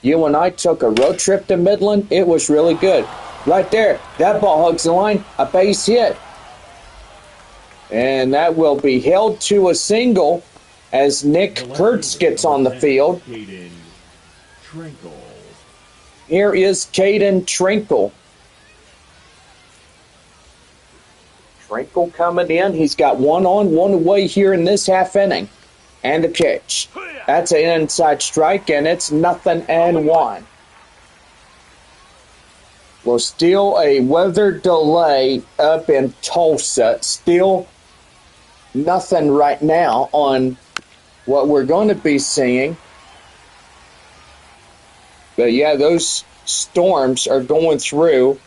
You and I took a road trip to Midland. It was really good. Right there, that ball hugs the line, a base hit. And that will be held to a single as Nick Kurtz gets on the field. Here is Caden Trinkle. Trinkle coming in. He's got 1 on, 1 away here in this half inning. And a pitch. That's an inside strike, and it's 0-1. Well, still a weather delay up in Tulsa. Still nothing right now on what we're going to be seeing. But yeah, those storms are going through.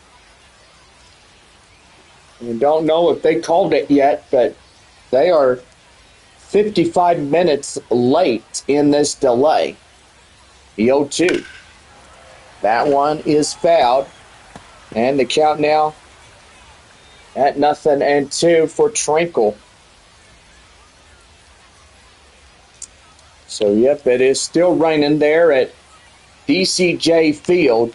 We don't know if they called it yet, but they are 55 minutes late in this delay. The 0-2. That one is fouled. And the count now at 0-2 for Trinkle. So, yep, it is still raining there at DCJ Field.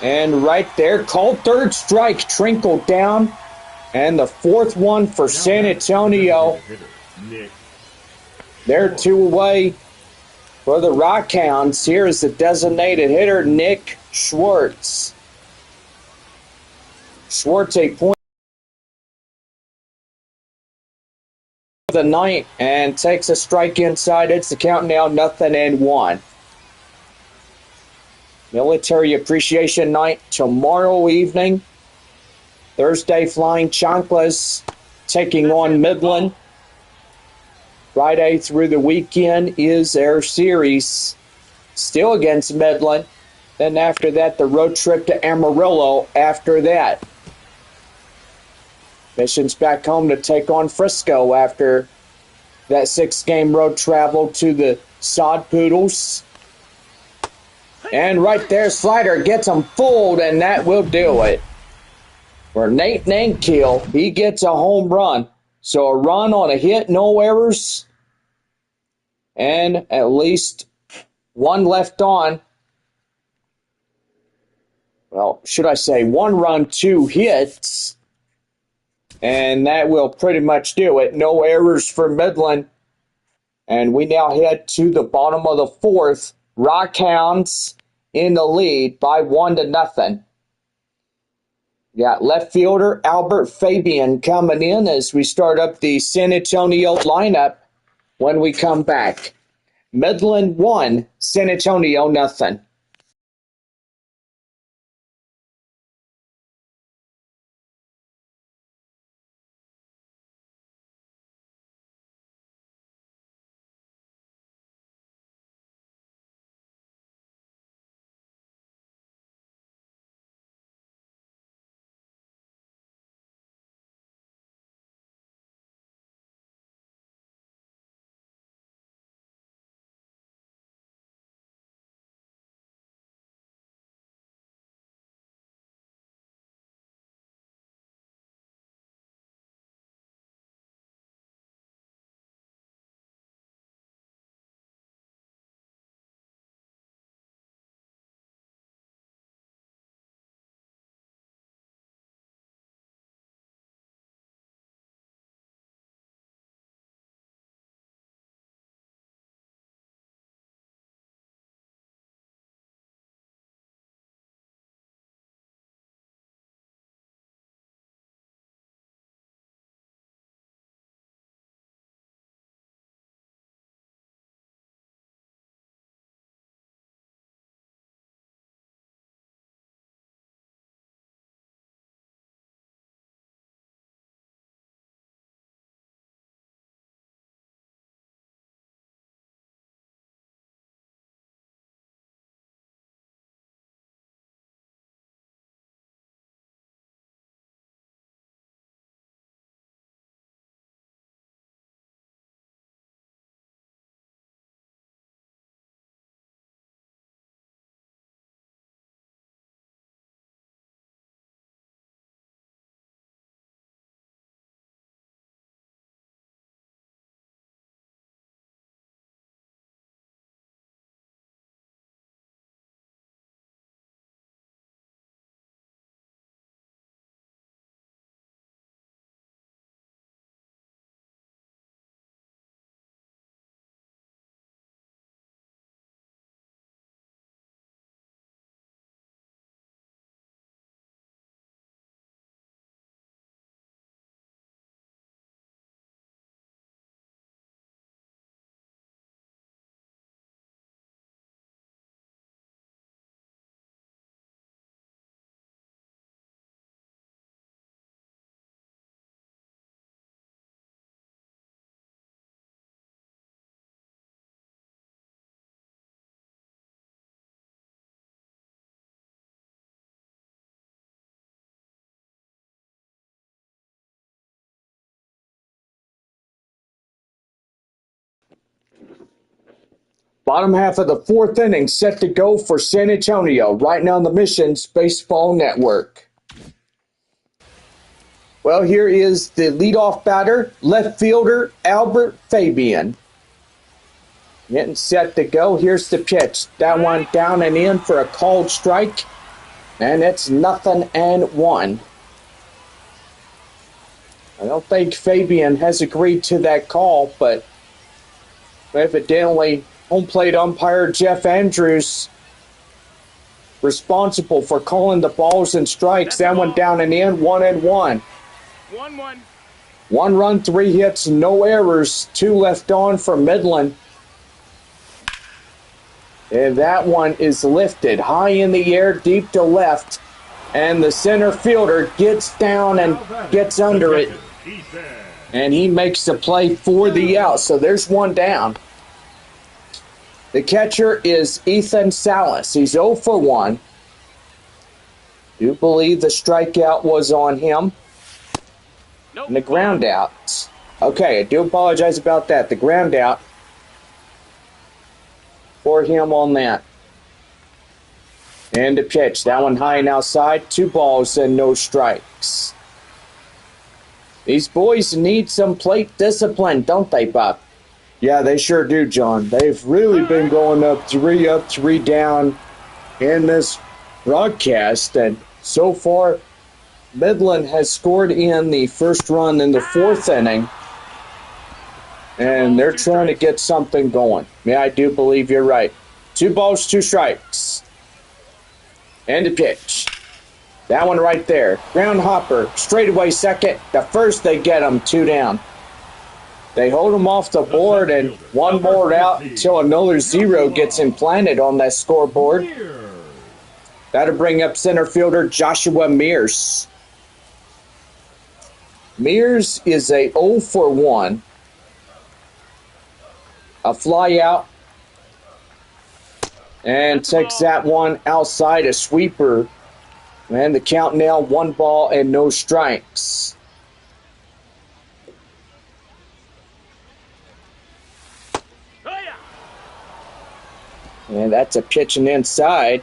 And right there, called third strike, Trinkle down. And the fourth one for San Antonio. They're 2 away for the Rockhounds. Here is the designated hitter, Nick Schwartz. Schwartz, a point of the ninth, and takes a strike inside. It's the count now 0-1. Military Appreciation Night tomorrow evening. Thursday, Flying Chanclas taking on Midland. Friday through the weekend is their series, still against Midland. Then after that, the road trip to Amarillo after that. Mission's back home to take on Frisco after that 6-game road travel to the Sod Poodles. And right there, slider gets him fooled, and that will do it. For Nate Nankill, he gets a home run. So a run on a hit, no errors, and at least 1 left on. Well, should I say 1 run, 2 hits. And that will pretty much do it. No errors for Midland. And we now head to the bottom of the 4th. Rockhounds in the lead by 1-0. Got left fielder Albert Fabian coming in as we start up the San Antonio lineup when we come back. Midland 1, San Antonio 0. Bottom half of the fourth inning set to go for San Antonio, right now on the Missions Baseball Network. Well, here is the leadoff batter, left fielder Albert Fabian. Getting set to go. Here's the pitch. That one down and in for a called strike. And it's 0-1. I don't think Fabian has agreed to that call, but evidently home plate umpire Jeff Andrews responsible for calling the balls and strikes. That one down and in, 1-1. 1-1. 1 run, 3 hits, no errors. 2 left on for Midland. And that one is lifted high in the air, deep to left. And the center fielder gets down and gets under it. And he makes the play for the out. So there's one down. The catcher is Ethan Salas. He's 0 for 1. Do believe the strikeout was on him. Nope. And the ground out. Okay, I do apologize about that. The ground out for him on that. And the pitch. That one high and outside. 2 balls and no strikes. These boys need some plate discipline, don't they, Bob? Yeah, they sure do, John. They've really been going up, 3 down in this broadcast. And so far, Midland has scored in the first run in the 4th inning. And they're trying to get something going. Yeah, I do believe you're right. 2 balls, 2 strikes. And a pitch. That one right there. Ground hopper, straightaway second. The first they get him, 2 down. They hold him off the board and 1 more out until another 0 gets implanted on that scoreboard. That'll bring up center fielder Joshua Mears. Mears is a 0 for 1. A fly out. And takes that one outside, a sweeper. And the count now, 1 ball and no strikes. And that's a pitching inside.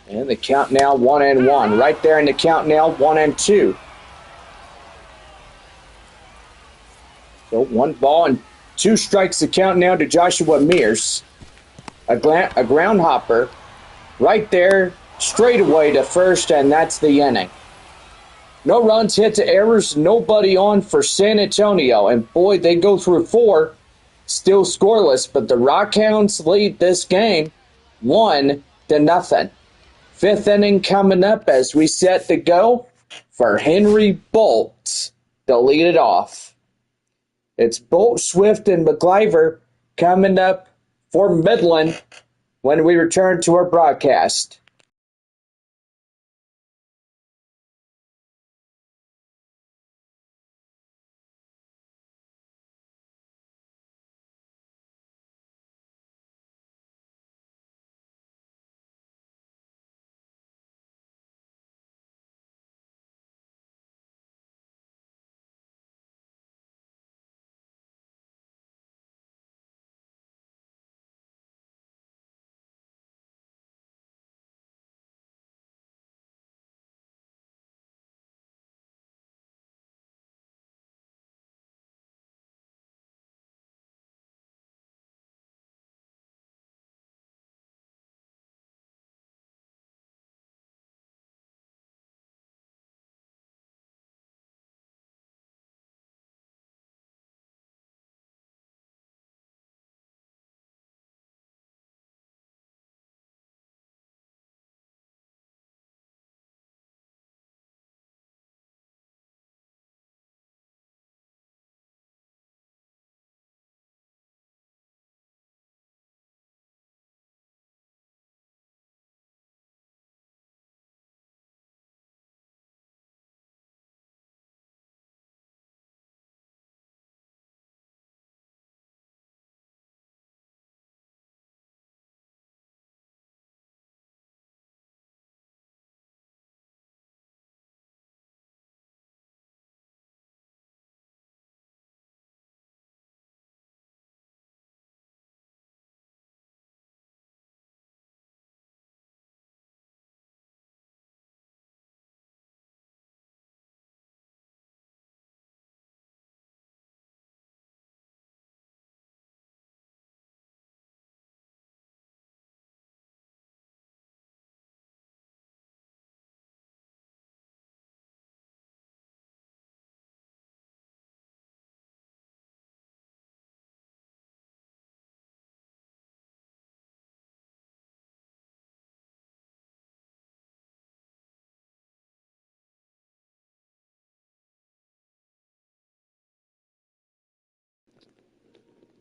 And the count now 1-1. Right there in the count now 1-2. So 1 ball and 2 strikes the count now to Joshua Mears. A ground hopper right there, straight away to first, and that's the inning. No runs, hits, errors, nobody on for San Antonio. And boy, they go through 4, still scoreless, but the Rockhounds lead this game 1-0. 5th inning coming up as we set to go for Henry Bolt to lead it off. It's Bolt, Swift, and McIver coming up for Midland when we return to our broadcast.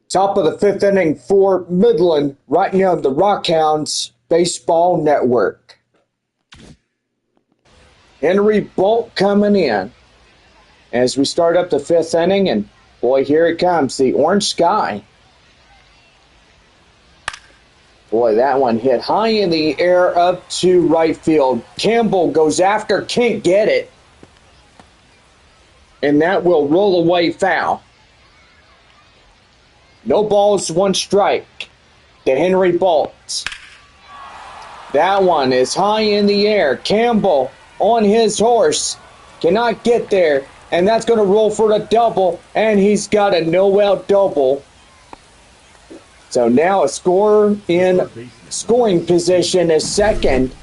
Top of the fifth inning for Midland, right now on the Rockhounds Baseball Network. Henry Bolt coming in as we start up the fifth inning, and boy, here it comes, the orange sky. Boy, that one hit high in the air up to right field. Campbell goes after, can't get it. And that will roll away foul. No balls, one strike to Henry Bolt. That one is high in the air. Campbell on his horse cannot get there. And that's going to roll for the double. And he's got a no-out double. So now a scorer in scoring position is second.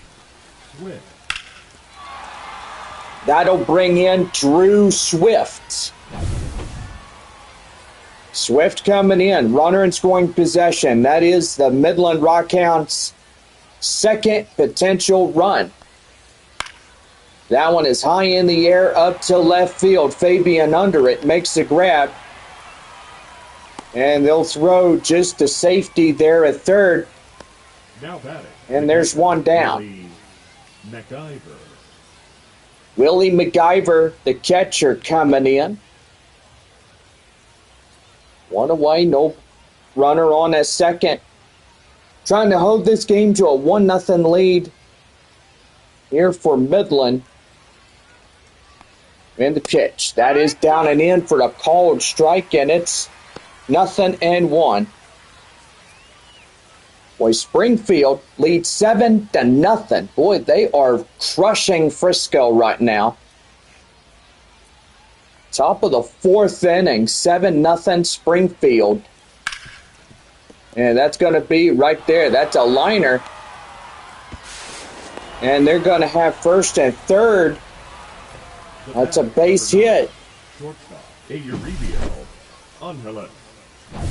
That'll bring in Drew Swift. Swift coming in, runner in scoring possession. That is the Midland Rockhounds' second potential run. That one is high in the air up to left field. Fabian under it, makes the grab. And they'll throw just to safety there at third. Now batting. And there's one down. Willie MacGyver, the catcher, coming in. One away, no runner on at second. Trying to hold this game to a 1-0 lead here for Midland. And the pitch. That is down and in for the called strike, and it's 0-1. Boy, Springfield leads 7-0. Boy, they are crushing Frisco right now. Top of the fourth inning, 7-0 Springfield. And that's going to be right there. That's a liner. And they're going to have first and third. That's a base hit.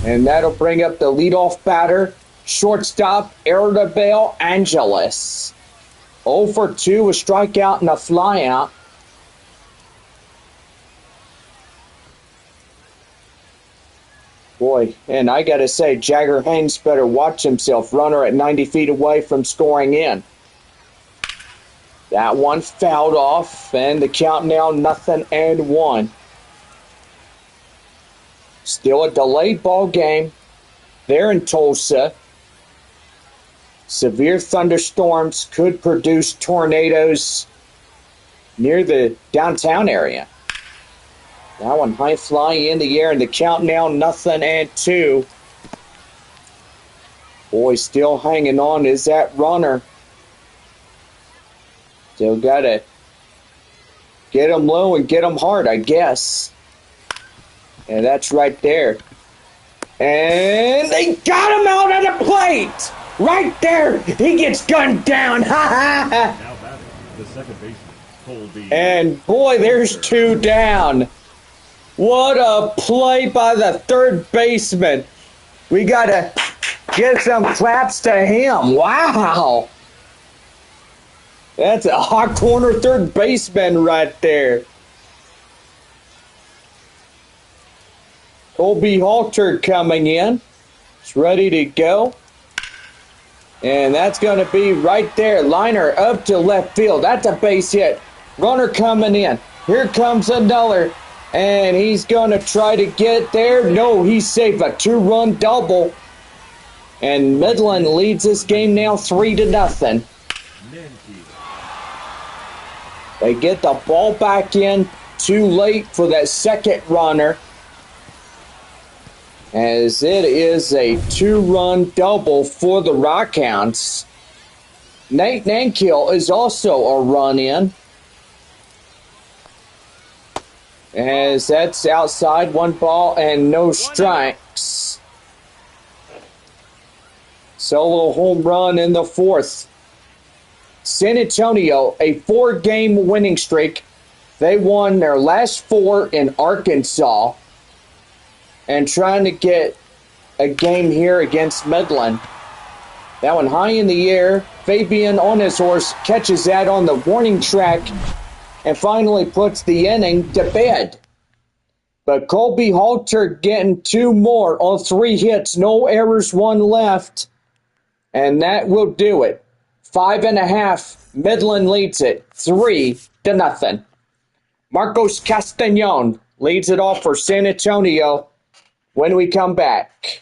And that'll bring up the leadoff batter, shortstop Arabelle Angeles. 0 for 2, a strikeout and a flyout. Boy, and I got to say, Jagger Haynes better watch himself. Runner at 90 feet away from scoring in. That one fouled off, and the count now 0-1. Still a delayed ball game there in Tulsa. Severe thunderstorms could produce tornadoes near the downtown area. That one high fly in the air, and the count now 0-2. Boy, still hanging on is that runner. Still got to get him low and get him hard, I guess. And that's right there. And they got him out at the plate! Right there! He gets gunned down! Ha ha ha! The second baseman, Colby. And boy, there's two down. What a play by the third baseman. We got to get some claps to him. Wow. That's a hot corner third baseman right there. Colby Halter coming in. It's ready to go. And that's going to be right there. Liner up to left field. That's a base hit. Runner coming in. Here comes another. And he's going to try to get there. No, he's safe. A 2-run double. And Midland leads this game now 3-0. They get the ball back in too late for that second runner, as it is a 2-run double for the Rockhounds. Nate Nankill is also a run in, as that's outside, 1 ball and no strikes. Solo home run in the fourth. San Antonio, a 4-game winning streak. They won their last 4 in Arkansas and trying to get a game here against Midland. That one high in the air. Fabian on his horse catches that on the warning track and finally puts the inning to bed. But Colby Halter getting 2 more on 3 hits. No errors, 1 left. And that will do it. 5.5. Midland leads it 3-0. Marcos Castañon leads it off for San Antonio when we come back.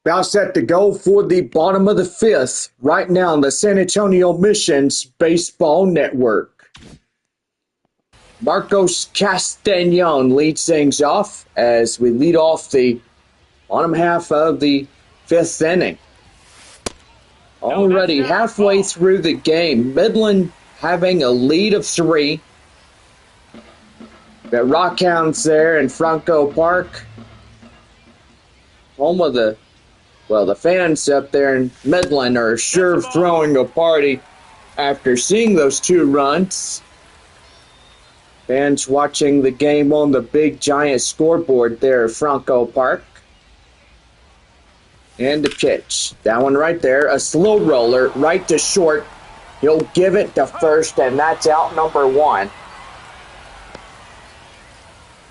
About set to go for the bottom of the fifth right now on the San Antonio Missions Baseball Network. Marcos Castañon leads things off as we lead off the bottom half of the fifth inning. Already halfway through the game, Midland having a lead of 3. The Rockhounds there in Franco Park, home of the fans up there in Midland are sure throwing a party after seeing those 2 runs. Fans watching the game on the big giant scoreboard there at Franco Park. And the pitch. That one right there, a slow roller right to short. He'll give it to first, and that's out number 1.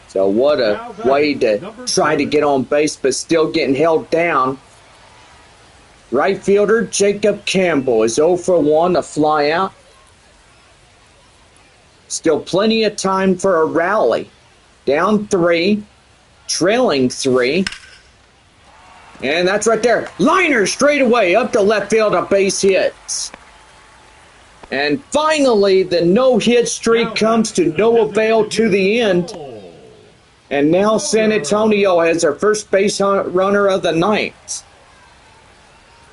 So what a way to try to get on base, but still getting held down. Right fielder Jacob Campbell is 0 for 1, a fly out. Still plenty of time for a rally. Down 3, trailing 3. And that's right there. Liner straight away up to left field, a base hit. And finally, the no-hit streak comes to no avail to the end. And now San Antonio has their first base runner of the night.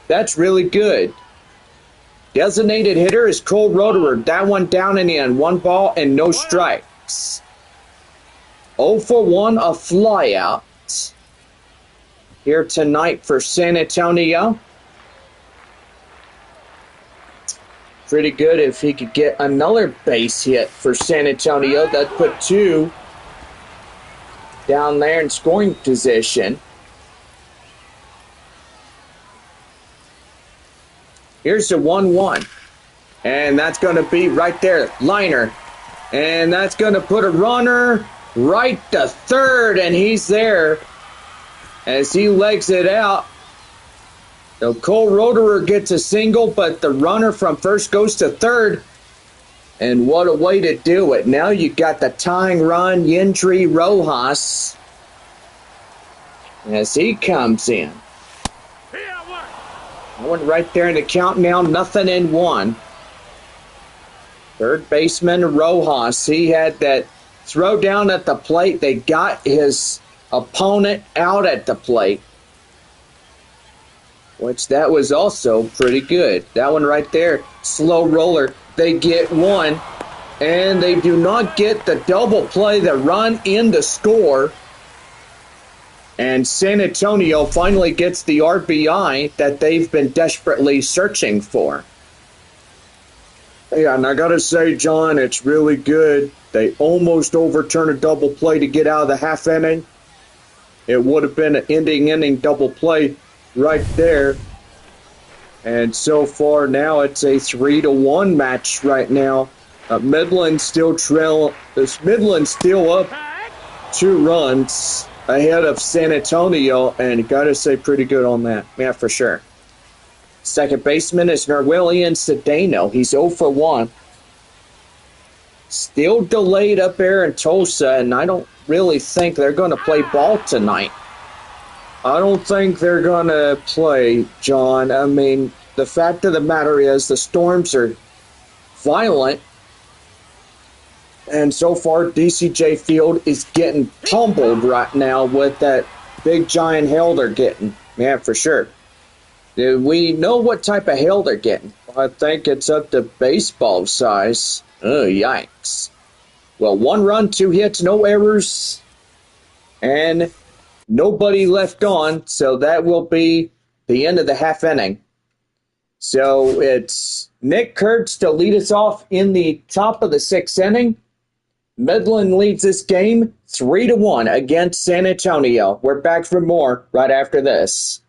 That's really good. Designated hitter is Cole Roederer. That one down and in. 1 ball and no strikes. 0 for 1, a flyout here tonight for San Antonio. Pretty good if he could get another base hit for San Antonio. That put 2 down there in scoring position. Here's the 1-1. And that's going to be right there. Liner. And that's going to put a runner right to third. And he's there as he legs it out. So Cole Roederer gets a single, but the runner from first goes to third. And what a way to do it. Now you got the tying run, Yendry Rojas, as he comes in. One right there in the count now, 0-1. Third baseman Rojas, he had that throw down at the plate. They got his opponent out at the plate, which that was also pretty good. That one right there, slow roller. They get 1, and they do not get the double play, the run in the score. And San Antonio finally gets the RBI that they've been desperately searching for. Yeah, and I got to say, John, it's really good. They almost overturned a double play to get out of the half inning. It would have been an ending inning double play right there. And so far now it's a 3-1 match right now. Midland still up 2 runs ahead of San Antonio, and got to say pretty good on that. Yeah, for sure. Second baseman is Norwillian Cedeno. He's 0 for 1. Still delayed up there in Tulsa, and I don't really think they're going to play ball tonight. I don't think they're going to play, John. I mean, the fact of the matter is the storms are violent. And so far, DCJ Field is getting pummeled right now with that big giant hail they're getting. Yeah, for sure. Do we know what type of hail they're getting? I think it's up to baseball size. Oh, yikes. Well, 1 run, 2 hits, no errors, and nobody left on. So that will be the end of the half inning. So it's Nick Kurtz to lead us off in the top of the 6th inning. Midland leads this game 3-1 against San Antonio. We're back for more right after this.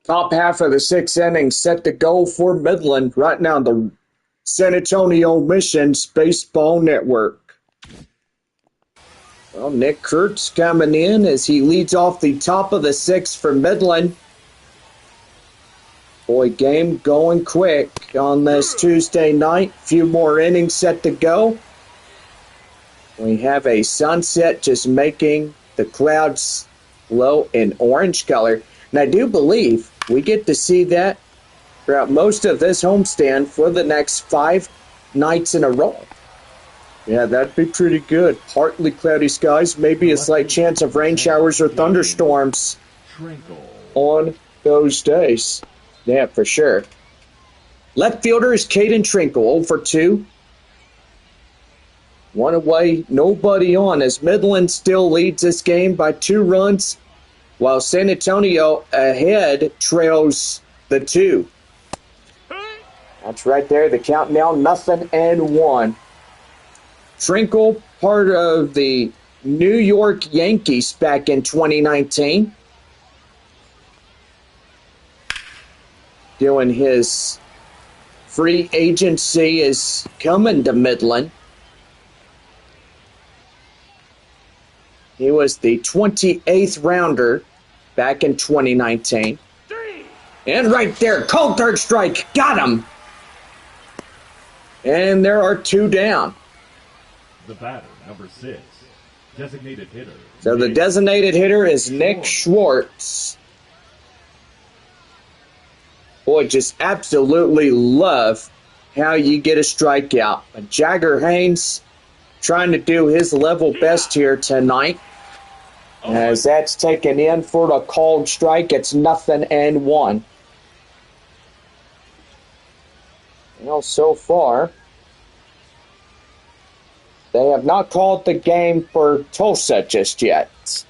Top half of the sixth inning set to go for Midland right now. The San Antonio Missions Baseball Network. Well, Nick Kurtz coming in as he leads off the top of the sixth for Midland. Boy, game going quick on this Tuesday night. Few more innings set to go. We have a sunset just making the clouds glow in orange color. And I do believe we get to see that throughout most of this homestand for the next 5 nights in a row. Yeah, that'd be pretty good. Partly cloudy skies, maybe a slight chance of rain showers or thunderstorms on those days. Yeah, for sure. Left fielder is Caden Trinkle, 0 for 2. One away, nobody on, as Midland still leads this game by 2 runs, while San Antonio ahead trails the 2. That's right there, the count now, 0-1. Trinkle, part of the New York Yankees back in 2019. Doing his free agency is coming to Midland. He was the 28th rounder back in 2019. And right there, cold third strike, got him. And there are 2 down. The batter, number 6, designated hitter. So the designated hitter is Nick Schwartz. Boy, just absolutely love how you get a strikeout. Jagger Haynes trying to do his level best here tonight. As that's taken in for the called strike, it's 0-1. Well, so far, they have not called the game for Tulsa just yet.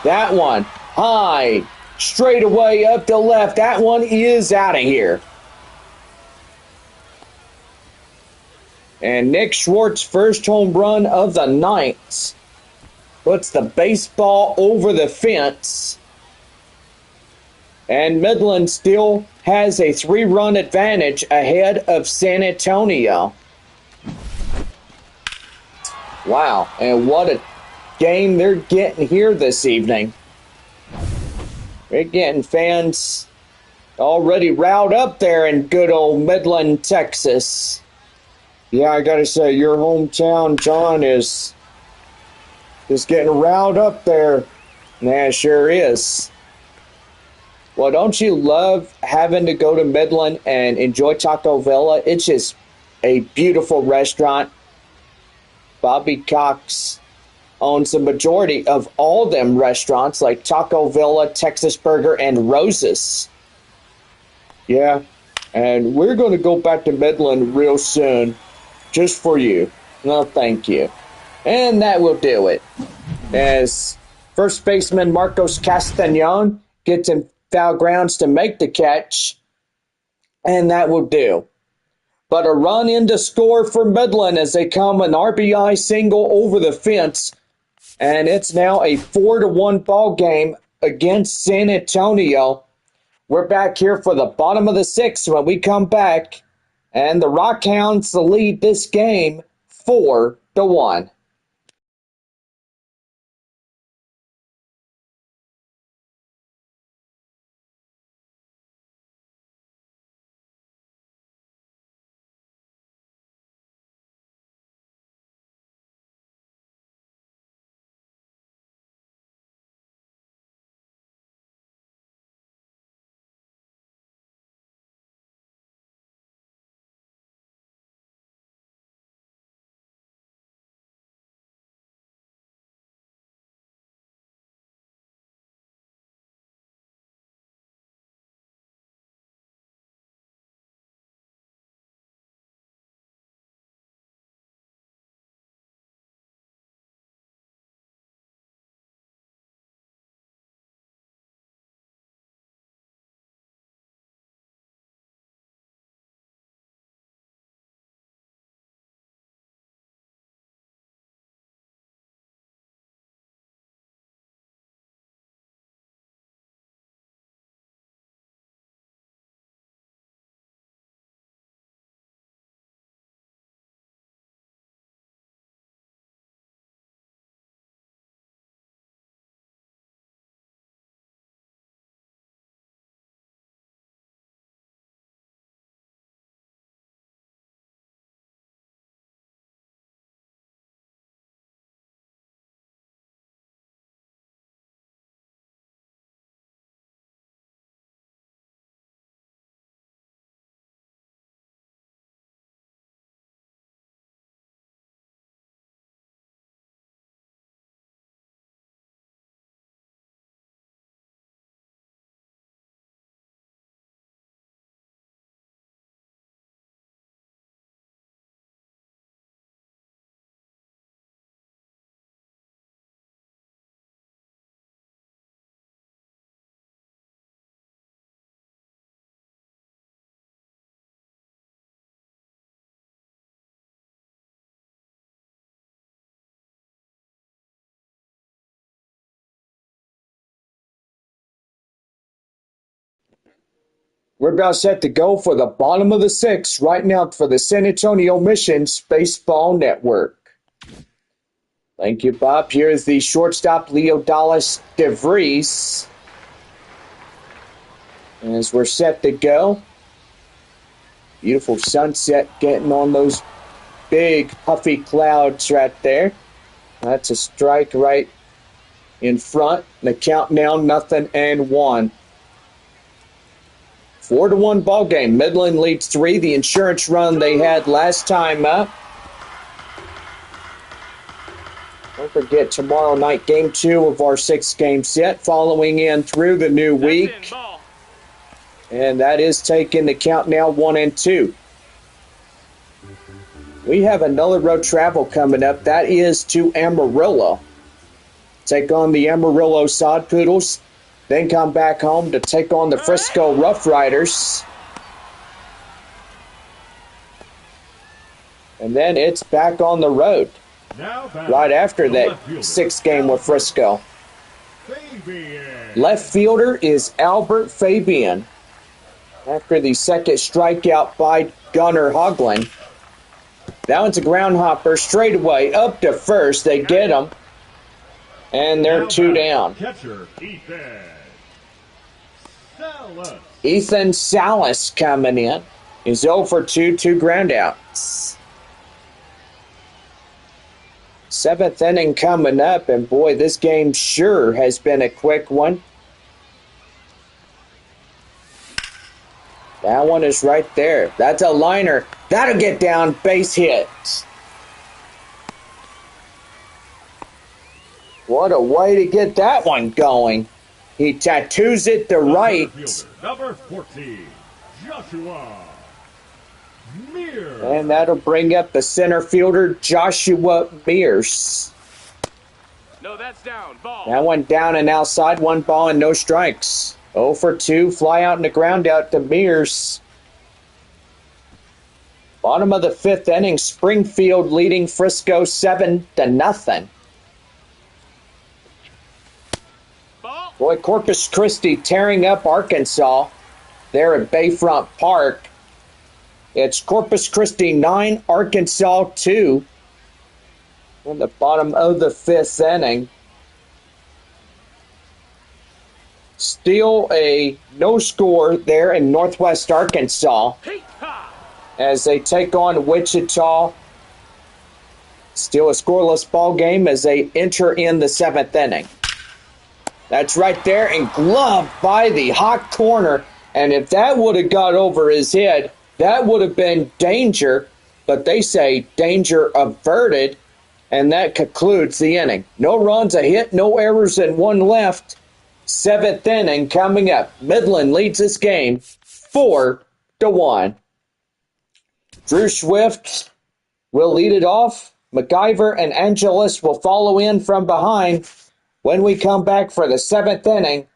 That one, high, straight away up to left. That one is out of here. And Nick Schwartz, first home run of the night, puts the baseball over the fence. And Midland still has a 3-run advantage ahead of San Antonio. Wow, and what a game they're getting here this evening. We're getting fans already riled up there in good old Midland, Texas. Yeah, I gotta say, your hometown, John, is getting riled up there. Yeah, it sure is. Well, don't you love having to go to Midland and enjoy Taco Villa? It's just a beautiful restaurant. Bobby Cox owns the majority of all them restaurants like Taco Villa, Texas Burger, and Rose's. Yeah, and we're going to go back to Midland real soon just for you. No, thank you. And that will do it. As first baseman Marcos Castañon gets in foul grounds to make the catch, and that will do. But a run in to score for Midland as they come an RBI single over the fence. And it's now a 4-1 ball game against San Antonio. We're back here for the bottom of the 6th when we come back. And the Rockhounds lead this game 4-1. We're about set to go for the bottom of the sixth right now for the San Antonio Missions Baseball Network. Thank you, Bob. Here's the shortstop, Leo Dallas DeVries. As we're set to go. Beautiful sunset getting on those big puffy clouds right there. That's a strike right in front. The count now 0-1. 4-1 ball game. Midland leads 3. The insurance run they had last time up. Don't forget tomorrow night game 2 of our 6-game set following in through the new week. And that is taking the count now 1-2. We have another road travel coming up. That is to Amarillo. Take on the Amarillo Sod Poodles. Then come back home to take on the Frisco Rough Riders. And then it's back on the road. Right after that 6th game with Frisco. Left fielder is Albert Fabian. After the second strikeout by Gunnar Hoagland. That one's a ground hopper straight away up to first. They get him. And they're 2 down. Catcher, Ethan Salas coming in. He's 0 for 2 ground outs. 7th inning coming up, and boy, this game sure has been a quick one. That one is right there. That's a liner. That'll get down, base hit. What a way to get that one going. He tattoos it to right. Number 14, Joshua Mears. And that'll bring up the center fielder, Joshua Mears. No, that's down. Ball. That one down and outside, 1 ball and no strikes. 0 for 2, fly out and the ground out to Mears. Bottom of the 5th inning, Springfield leading Frisco 7-0. Ball. Boy, Corpus Christi tearing up Arkansas there at Bayfront Park. It's Corpus Christi 9, Arkansas 2. On the bottom of the 5th inning. Still a no score there in Northwest Arkansas as they take on Wichita. Still a scoreless ball game as they enter in the 7th inning. That's right there and gloved by the hot corner. And if that would have got over his head, that would have been danger. But they say danger averted. And that concludes the inning. No runs, a hit, no errors, and 1 left. 7th inning coming up. Midland leads this game 4-1. Drew Swift will lead it off. McIver and Angelis will follow in from behind when we come back for the 7th inning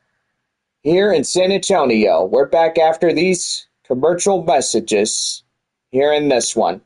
here in San Antonio. We're back after these commercial messages here in this one.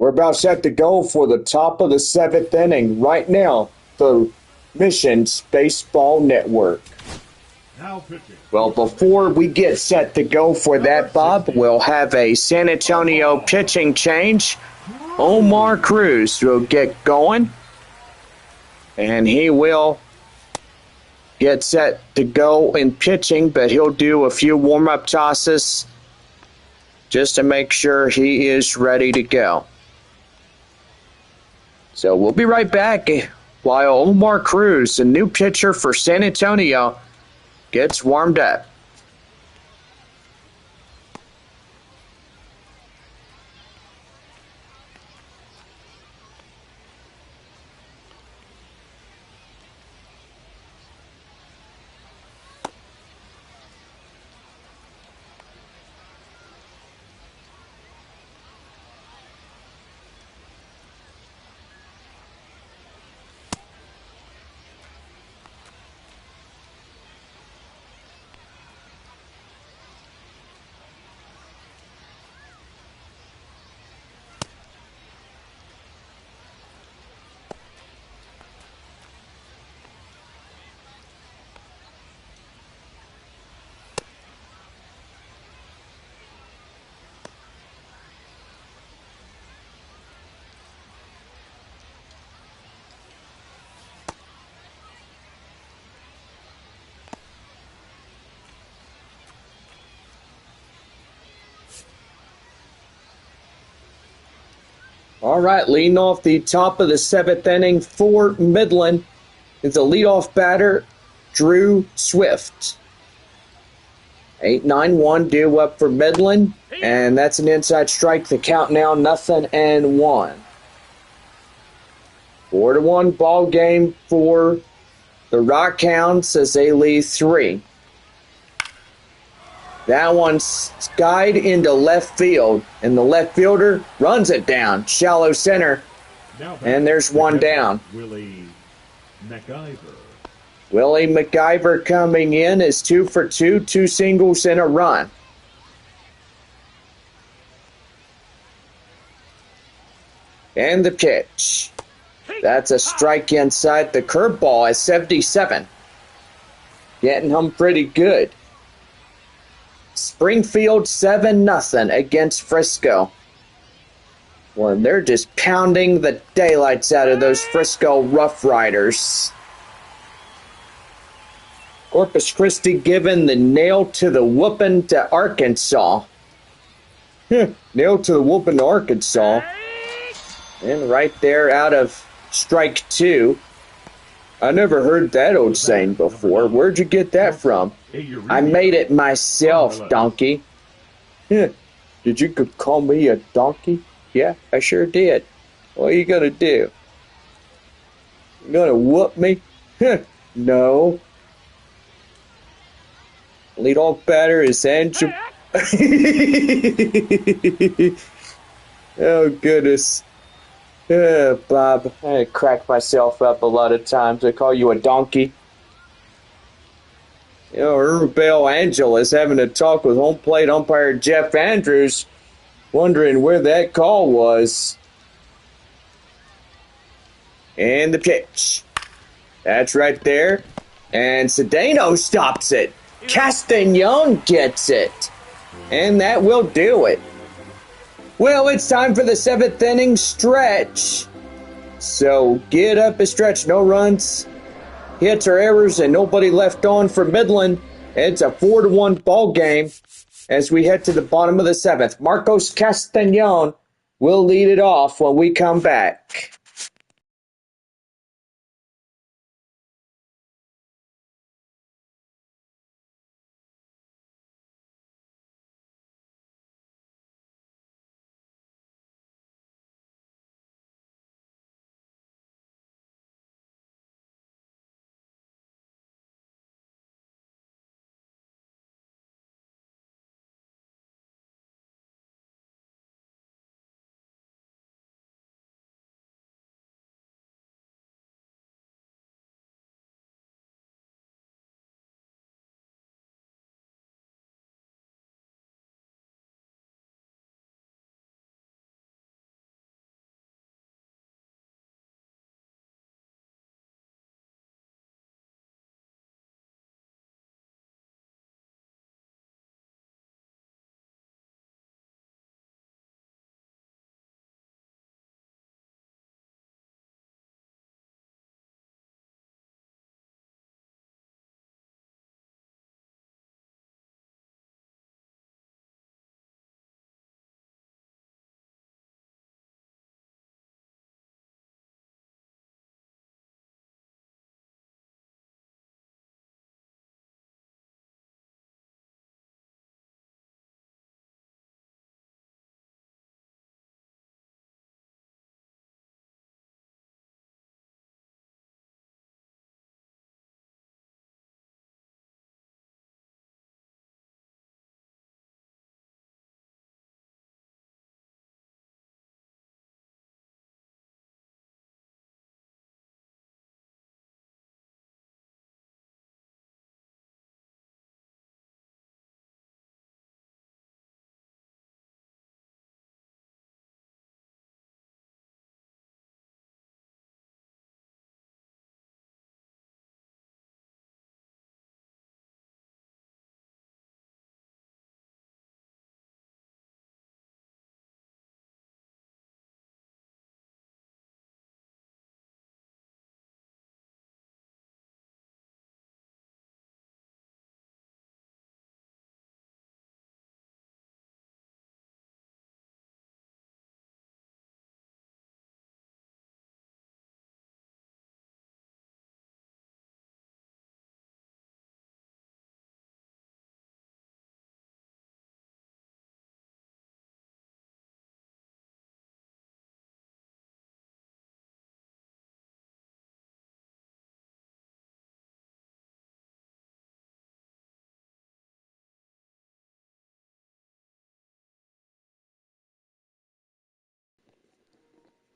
We're about set to go for the top of the 7th inning right now. The Mission's Baseball Network. Now pitching. Well, before we get set to go for that, Bob, we'll have a San Antonio pitching change. Omar Cruz will get going, and he will get set to go in pitching, but he'll do a few warm-up tosses just to make sure he is ready to go. So we'll be right back while Omar Cruz, a new pitcher for San Antonio, gets warmed up. All right, leading off the top of the 7th inning for Midland is the leadoff batter, Drew Swift. 8-9-1 due up for Midland, and that's an inside strike. The count now 0-1. 4-1 ball game for the Rockhounds as they lead 3. That one's skied into left field, and the left fielder runs it down, shallow center, and there's one down. Willie MacIver. Willie MacIver coming in is 2 for 2, 2 singles and a run. And the pitch. That's a strike inside. The curveball is 77. Getting him pretty good. Springfield 7-0 against Frisco. Well, they're just pounding the daylights out of those Frisco Rough Riders. Corpus Christi giving the nail to the whooping to Arkansas. Nail to the whooping to Arkansas. And right there out of strike 2. I never heard that old saying before. Where'd you get that from? I made it myself, donkey. Did you call me a donkey? Yeah, I sure did. What are you gonna do? You gonna whoop me? No. Leadoff batter is Andrew. Oh, goodness. Bob, I crack myself up a lot of times. I call you a donkey. You know, Urbel Angel is having a talk with home plate umpire Jeff Andrews, wondering where that call was. And the pitch. That's right there. And Cedeno stops it. Castagnon gets it. And that will do it. Well, it's time for the 7th inning stretch. So get up and stretch. No runs, hits or errors, and nobody left on for Midland. It's a 4-1 ball game as we head to the bottom of the 7th. Marcos Castagnon will lead it off when we come back.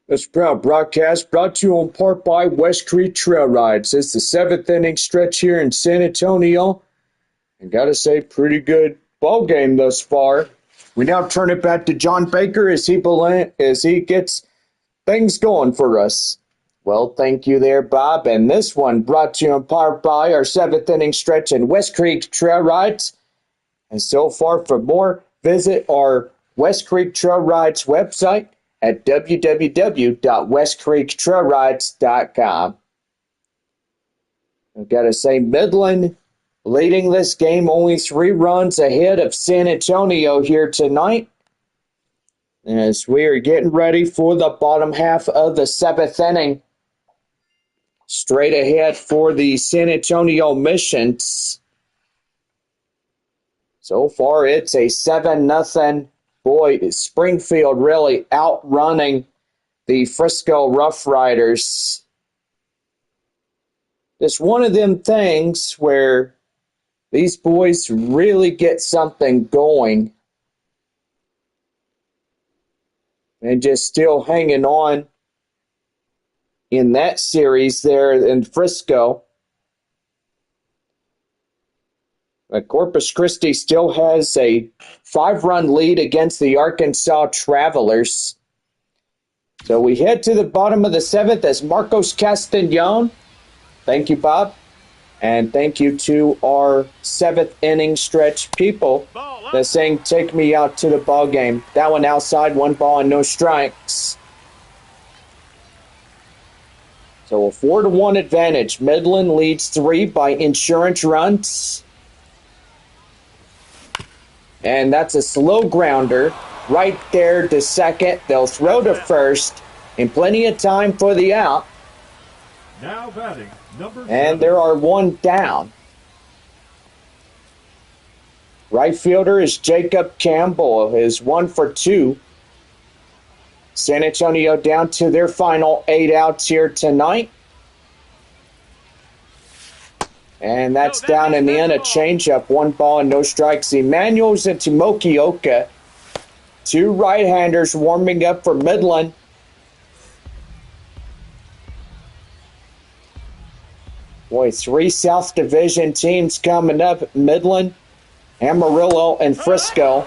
This proud broadcast brought to you in part by West Creek Trail Rides. It's the 7th inning stretch here in San Antonio. And gotta say, pretty good ball game thus far. We now turn it back to John Baker as he gets things going for us. Well, thank you there, Bob. And this one brought to you in part by our 7th inning stretch in West Creek Trail Rides. And so far, for more, visit our West Creek Trail Rides website at www.westcreektrailrides.com. I've got to say, Midland leading this game only 3 runs ahead of San Antonio here tonight, as we are getting ready for the bottom half of the 7th inning. Straight ahead for the San Antonio Missions. So far, it's a 7-0. Boy, Springfield really outrunning the Frisco Rough Riders. It's one of them things where these boys really get something going and just still hanging on in that series there in Frisco. Corpus Christi still has a 5-run lead against the Arkansas Travelers. So we head to the bottom of the 7th as Marcos Castañon. Thank you, Bob. And thank you to our 7th inning stretch people that's saying, take me out to the ball game. That one outside, 1 ball and no strikes. So a 4-1 advantage. Midland leads 3 by insurance runs. And that's a slow grounder right there to second. They'll throw to first in plenty of time for the out. Now batting, number 7. And there are 1 down. Right fielder is Jacob Campbell, is 1 for 2. San Antonio down to their final 8 outs here tonight. And that's down in the end, a changeup, 1 ball and no strikes. Emmanuel's into Mokioka. 2 right-handers warming up for Midland. Boy, 3 South Division teams coming up. Midland, Amarillo, and Frisco.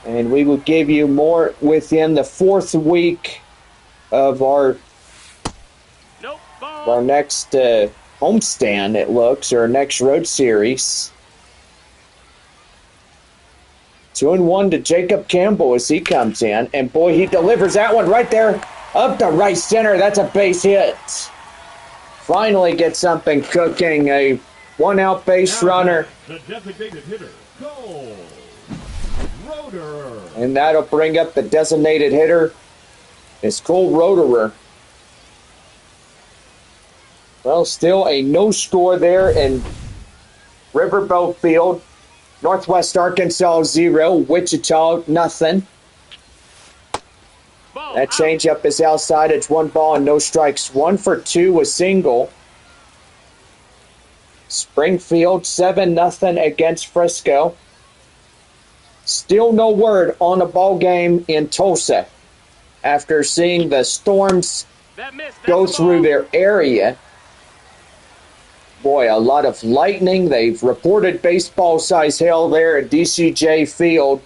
And we will give you more within the 4th week of our next homestand, it looks, or next road series. 2-1 to Jacob Campbell as he comes in. And boy, he delivers that one right there up the right center. That's a base hit. Finally get something cooking. A 1-out base runner. The designated hitter, goal. Roder. And that'll bring up the designated hitter. It's Cole Roderer. Well, still a no score there in Riverboat Field. Northwest Arkansas 0, Wichita nothing. That changeup is outside. It's 1 ball and no strikes. 1 for 2, a single. Springfield 7-0 against Frisco. Still no word on a ball game in Tulsa after seeing the Storms go through their area. Boy, a lot of lightning. They've reported baseball-size hail there at DCJ Field.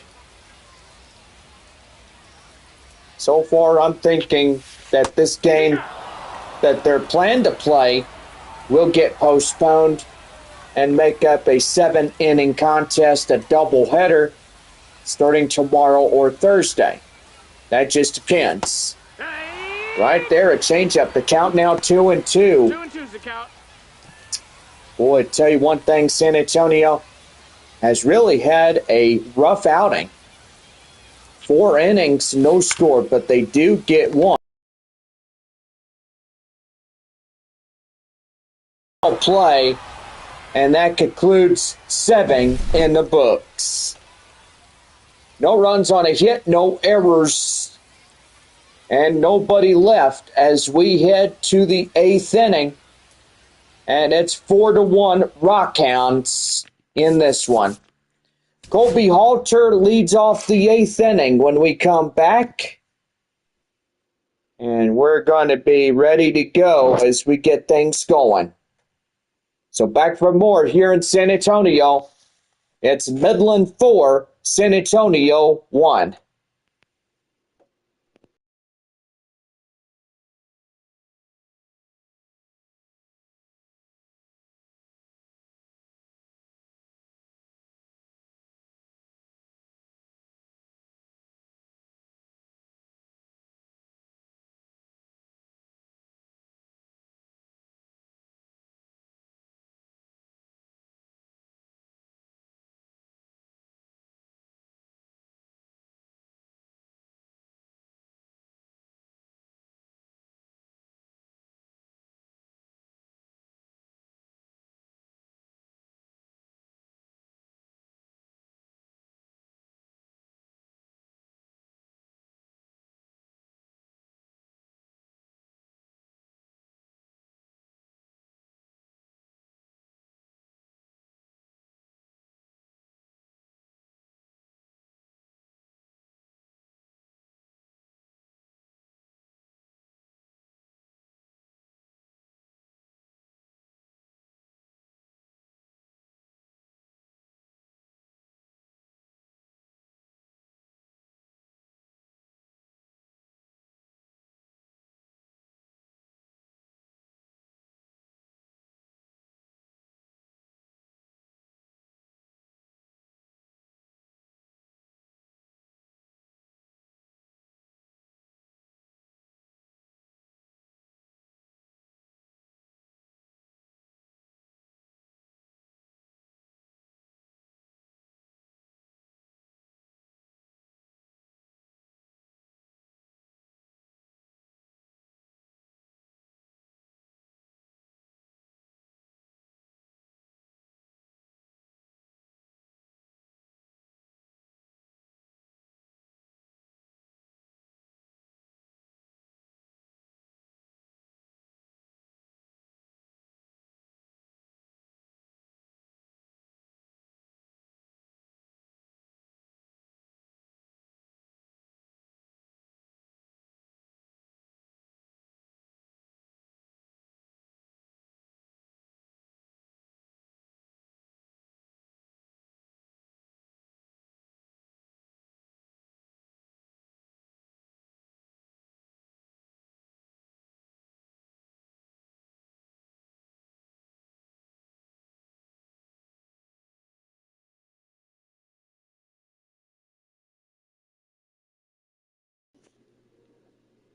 So far, I'm thinking that this game that they're planned to play will get postponed and make up a 7-inning contest, a doubleheader, starting tomorrow or Thursday. That just depends. Right there, a changeup. The count now 2-2. 2-2's the count. Boy, tell you one thing, San Antonio has really had a rough outing. 4 innings, no score, but they do get 1. Play, and that concludes 7 in the books. No runs on a hit, no errors, and nobody left as we head to the 8th inning. And it's 4-1 Rockhounds in this one. Colby Halter leads off the 8th inning when we come back. And we're going to be ready to go as we get things going. So back for more here in San Antonio. It's Midland 4, San Antonio 1.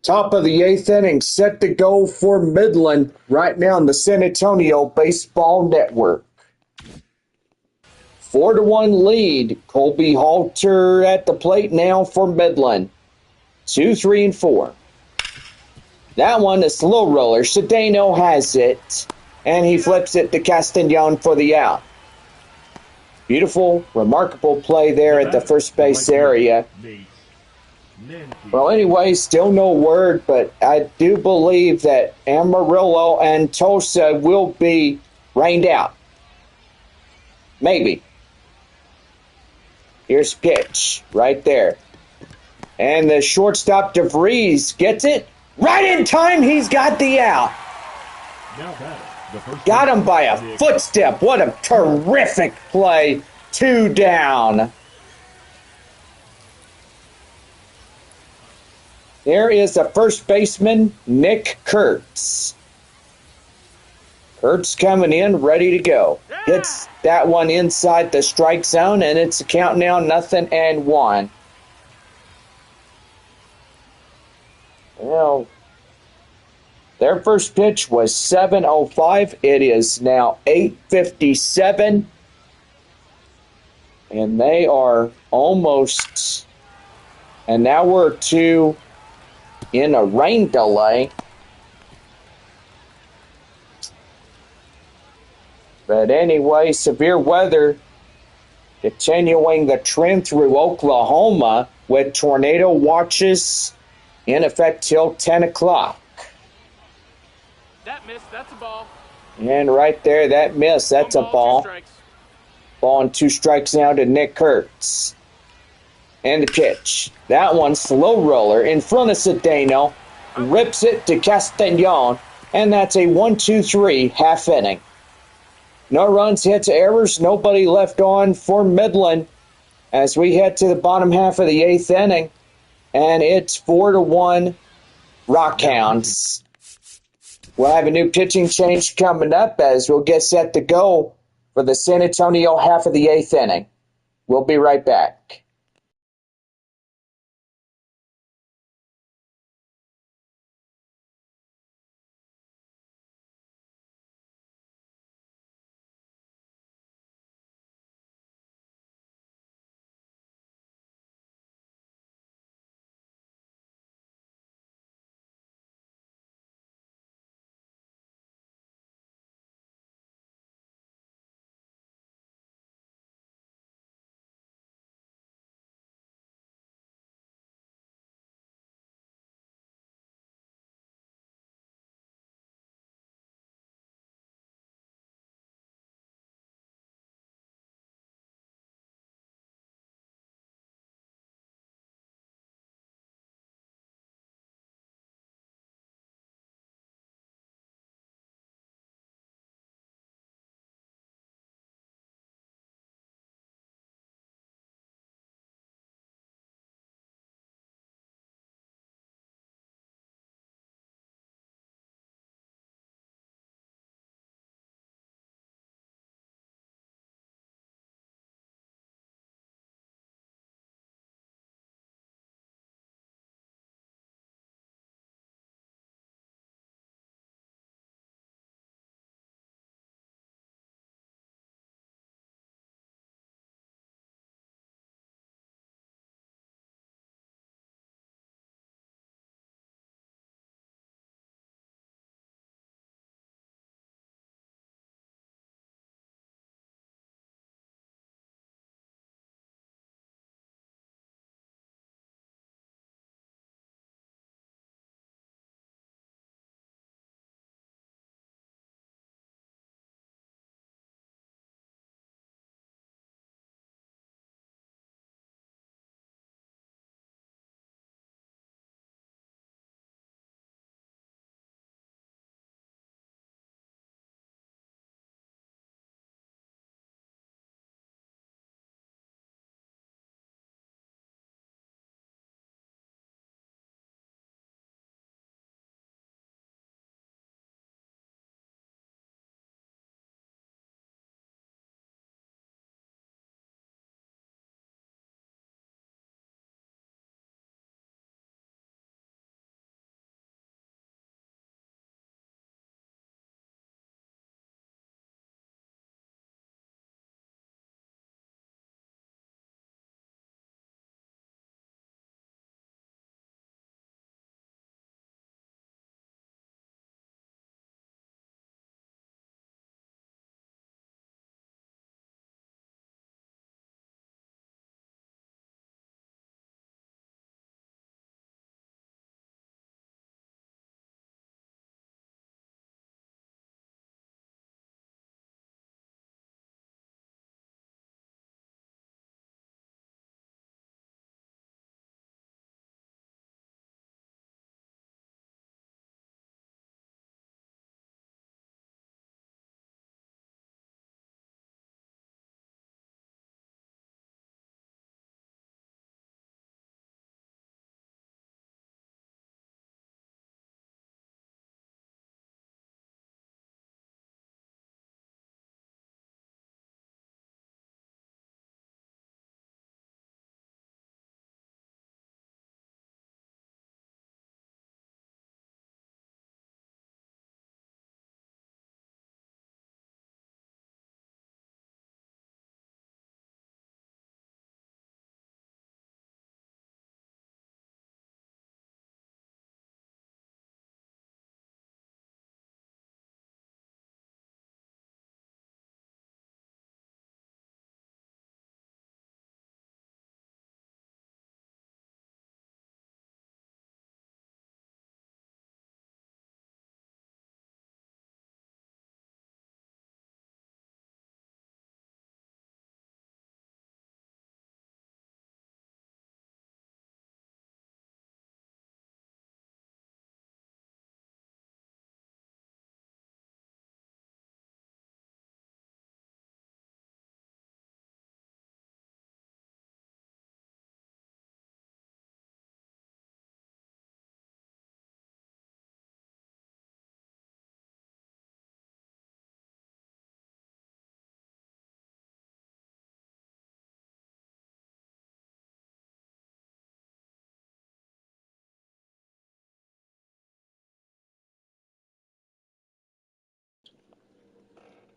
Top of the 8th inning, set to go for Midland right now on the San Antonio Baseball Network. 4-1 lead. Colby Halter at the plate now for Midland. 2, 3, and 4. That one is slow roller. Cedeno has it, and he flips it to Castellon for the out. Beautiful, remarkable play there at the first base area. Well, anyway, still no word, but I do believe that Amarillo and Tulsa will be rained out. Maybe. Here's pitch right there. And the shortstop DeVries gets it. Right in time, he's got the out. Got him by a footstep. What a terrific play. 2 down. There is the first baseman, Nick Kurtz. Kurtz coming in, ready to go. Hits that one inside the strike zone, and it's a count now, 0-1. Well, their first pitch was 7:05. It is now 8:57. And they are almost an hour or two in a rain delay. But anyway, severe weather continuing the trend through Oklahoma with tornado watches in effect till 10 o'clock. That missed, that's a ball. And right there, that miss, that's a ball. 2 strikes. Ball and 2 strikes now to Nick Kurtz. And the pitch. That one slow roller in front of Cedeno. Rips it to Castellon. And that's a 1-2-3 half inning. No runs, hits, errors, nobody left on for Midland as we head to the bottom half of the 8th inning. And it's 4-1 Rockhounds. We'll have a new pitching change coming up as we'll get set to go for the San Antonio half of the 8th inning. We'll be right back.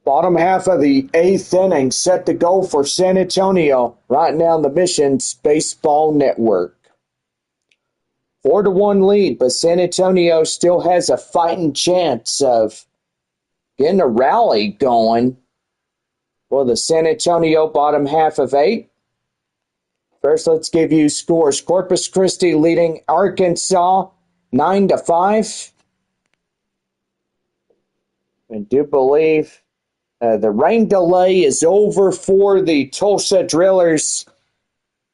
Bottom half of the 8th inning set to go for San Antonio right now in the Missions Baseball Network. 4-1 lead, but San Antonio still has a fighting chance of getting a rally going for the San Antonio bottom half of 8. First, let's give you scores. Corpus Christi leading Arkansas 9-5. I do believe the rain delay is over for the Tulsa Drillers,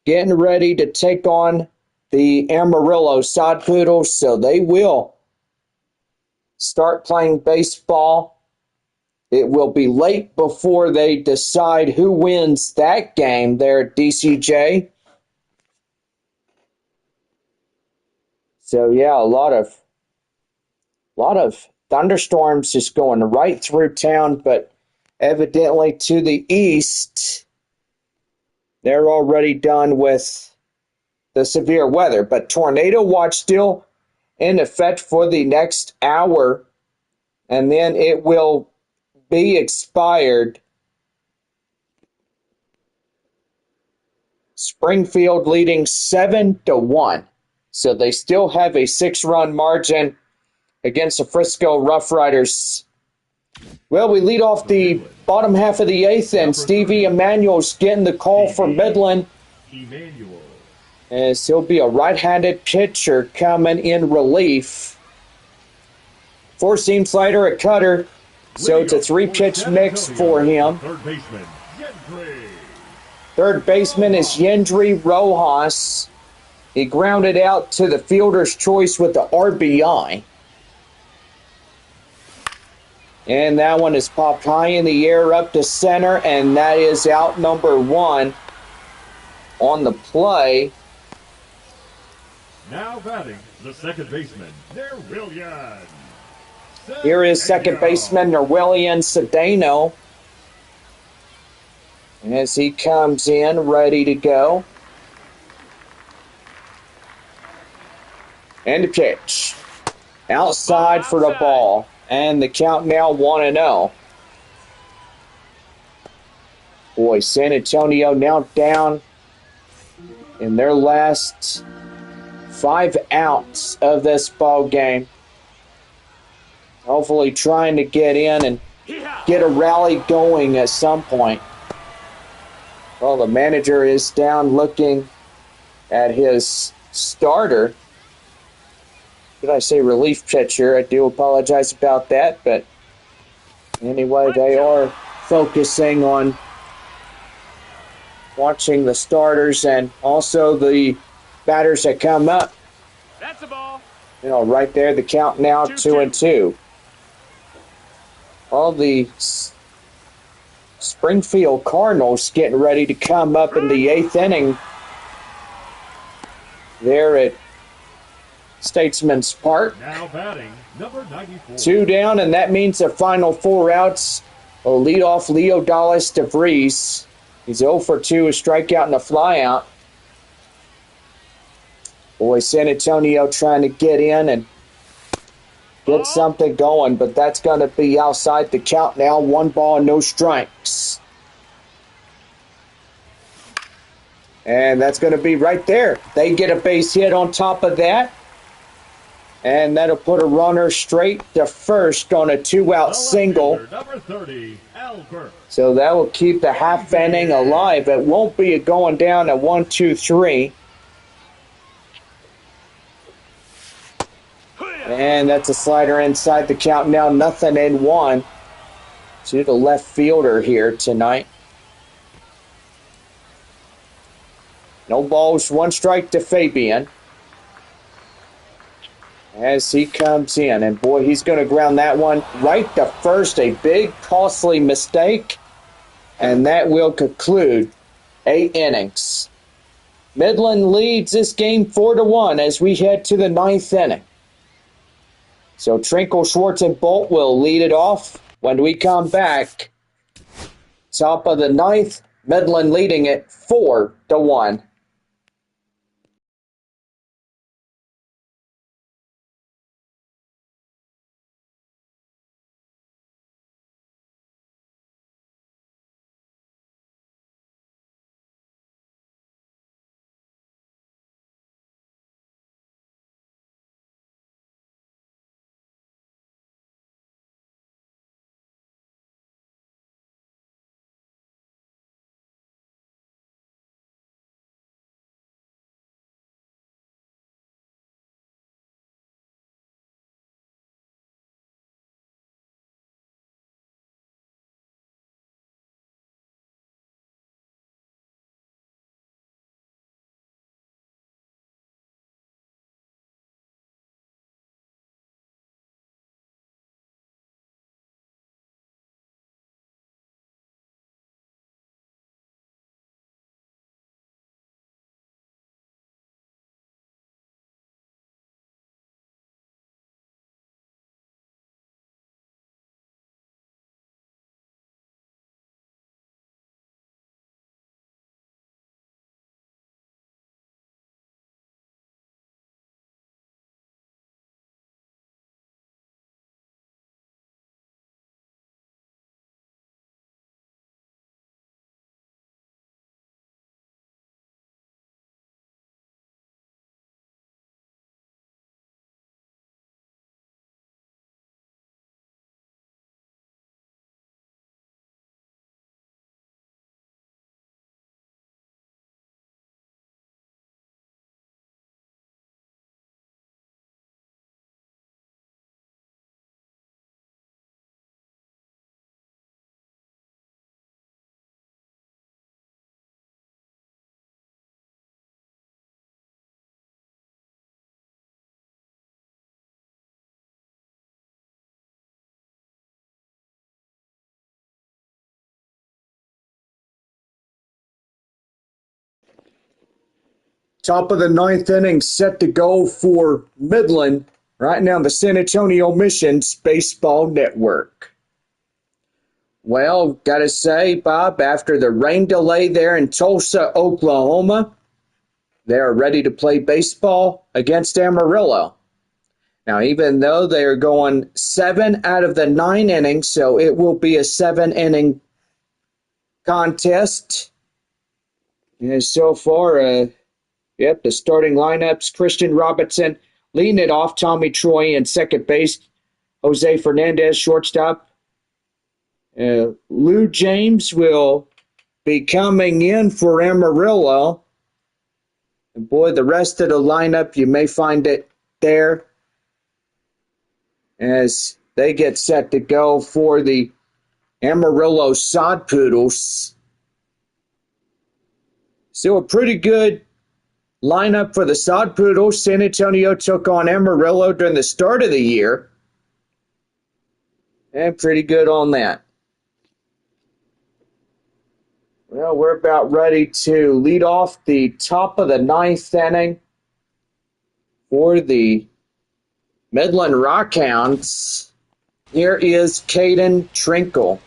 getting ready to take on the Amarillo Sod Poodles, so they will start playing baseball. It will be late before they decide who wins that game there at DCJ. So yeah, a lot of thunderstorms just going right through town, but evidently to the east, they're already done with the severe weather. But tornado watch still in effect for the next hour, and then it will be expired. Springfield leading 7-1. So they still have a 6-run margin against the Frisco Rough Riders. Well, we lead off the bottom half of the 8th, and Stevie Emanuel's getting the call for Midland. As he'll be a right-handed pitcher coming in relief. 4-seam slider, a cutter. So it's a 3-pitch mix for him. Third baseman is Yendry Rojas. He grounded out to the fielder's choice with the RBI. And that one is popped high in the air up to center, and that is out number 1 on the play. Now batting, the second baseman, Nerwillian. Here is second baseman Nerwillian Cedeno. And as he comes in, ready to go. And the pitch. Outside for the ball. And the count now 1-0. Boy, San Antonio now down in their last 5 outs of this ball game. Hopefully trying to get in and get a rally going at some point. Well, the manager is down looking at his starter. Did I say relief pitcher? I do apologize about that, but anyway, they are focusing on watching the starters and also the batters that come up. That's a ball. You know, right there, the count now 2-2. All the Springfield Cardinals getting ready to come up in the 8th inning there at Statesman's Park. Now batting, number 94. 2 down, and that means the final 4 outs will lead off Leo Dallas DeVries. He's 0 for 2, a strikeout and a flyout. Boy, San Antonio trying to get in and get something going, but that's going to be outside the count now. 1 ball, no strikes. And that's going to be right there. They get a base hit on top of that. And that'll put a runner straight to first on a 2-out single. Number 30, Albert. So that will keep the half inning alive. It won't be going down at 1-2-3. And that's a slider inside the count now. 0-1 to the left fielder here tonight. No balls, 1 strike to Fabian. As he comes in, and boy, he's going to ground that one right to first. A big, costly mistake, and that will conclude 8 innings. Midland leads this game 4-1 as we head to the 9th inning. So Trinkle, Schwartz, and Bolt will lead it off when we come back. Top of the 9th, Midland leading it 4-1. Top of the ninth inning set to go for Midland right now on the San Antonio Missions Baseball Network. Well, gotta say, Bob, after the rain delay there in Tulsa, Oklahoma, they are ready to play baseball against Amarillo. Now, even though they are going 7 out of the 9 innings, so it will be a 7-inning contest. And so far, the starting lineups, Christian Robinson leading it off, Tommy Troy in second base, Jose Fernandez shortstop. Lou James will be coming in for Amarillo. And boy, the rest of the lineup, you may find it there as they get set to go for the Amarillo Sod Poodles. Still a pretty good lineup for the Sod Poodles. San Antonio took on Amarillo during the start of the year. And pretty good on that. Well, we're about ready to lead off the top of the ninth inning for the Midland Rockhounds. Here is Caden Trinkle.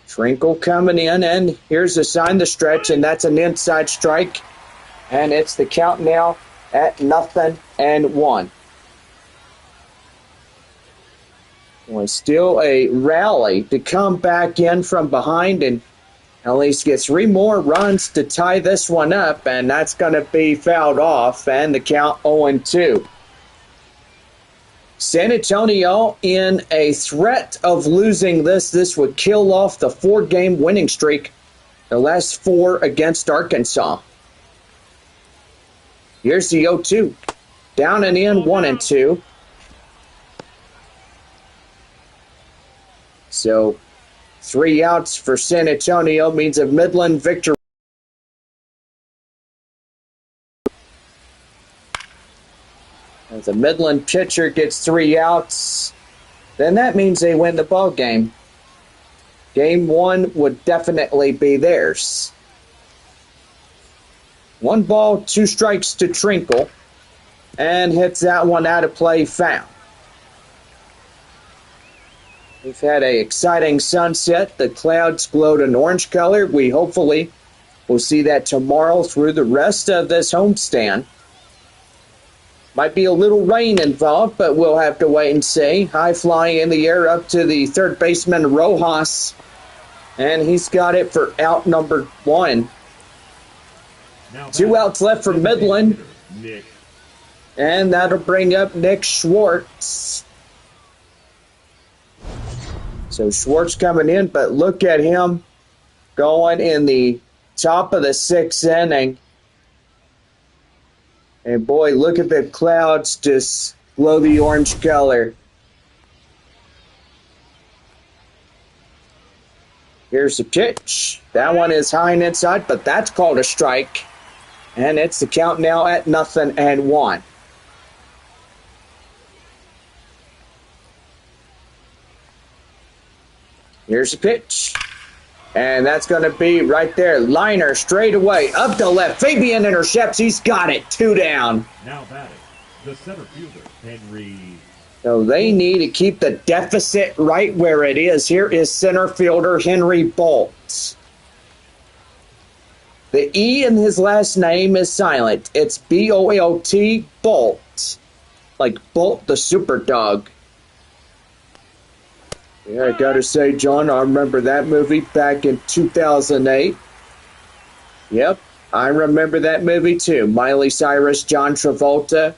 Trinkle coming in, and here's a sign to stretch, and that's an inside strike. And it's the count now at 0-1. Well, still a rally to come back in from behind and at least get 3 more runs to tie this one up, and that's going to be fouled off, and the count 0-2. San Antonio in a threat of losing this. This would kill off the 4-game winning streak, the last 4 against Arkansas. Here's the 0-2. Down and in, 1-2. So 3 outs for San Antonio means a Midland victory. If the Midland pitcher gets 3 outs, then that means they win the ball game. Game 1 would definitely be theirs. 1 ball, 2 strikes to Trinkle, and hits that one out of play, foul. We've had an exciting sunset. The clouds glowed an orange color. We hopefully will see that tomorrow through the rest of this homestand. Might be a little rain involved, but we'll have to wait and see. High fly in the air up to the third baseman, Rojas. And he's got it for out number 1. 2 outs left for Midland. Nick. And that'll bring up Nick Schwartz. So Schwartz coming in, but look at him going in the top of the 6th inning. And boy, look at the clouds just glow the orange color. Here's the pitch. That one is high and inside, but that's called a strike. And it's the count now at 0-1. Here's the pitch. And that's going to be right there. Liner straight away. Up to left. Fabian intercepts. He's got it. 2 down. Now batting, the center fielder, Henry. So they need to keep the deficit right where it is. Here is center fielder Henry Bolt. The E in his last name is silent. It's B-O-L-T, Bolt. Like Bolt the Super Dog. Yeah, I gotta say, John, I remember that movie back in 2008. Yep, I remember that movie too. Miley Cyrus, John Travolta.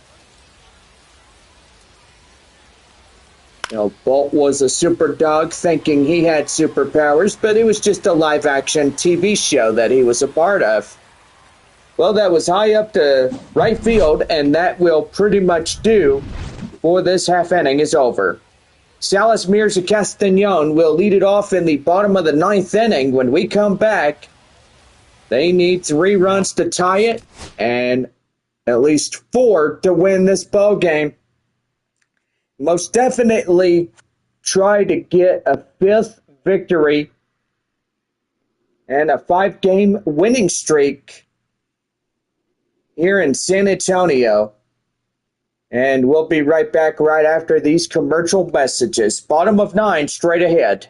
You know, Bolt was a super dog thinking he had superpowers, but it was just a live-action TV show that he was a part of. Well, that was high up to right field, and that will pretty much do for this half inning is over. Salas Mirza Castañon will lead it off in the bottom of the 9th inning. When we come back, they need 3 runs to tie it and at least 4 to win this ball game. Most definitely try to get a 5th victory and a 5-game winning streak here in San Antonio. And we'll be right back right after these commercial messages. Bottom of 9 straight ahead.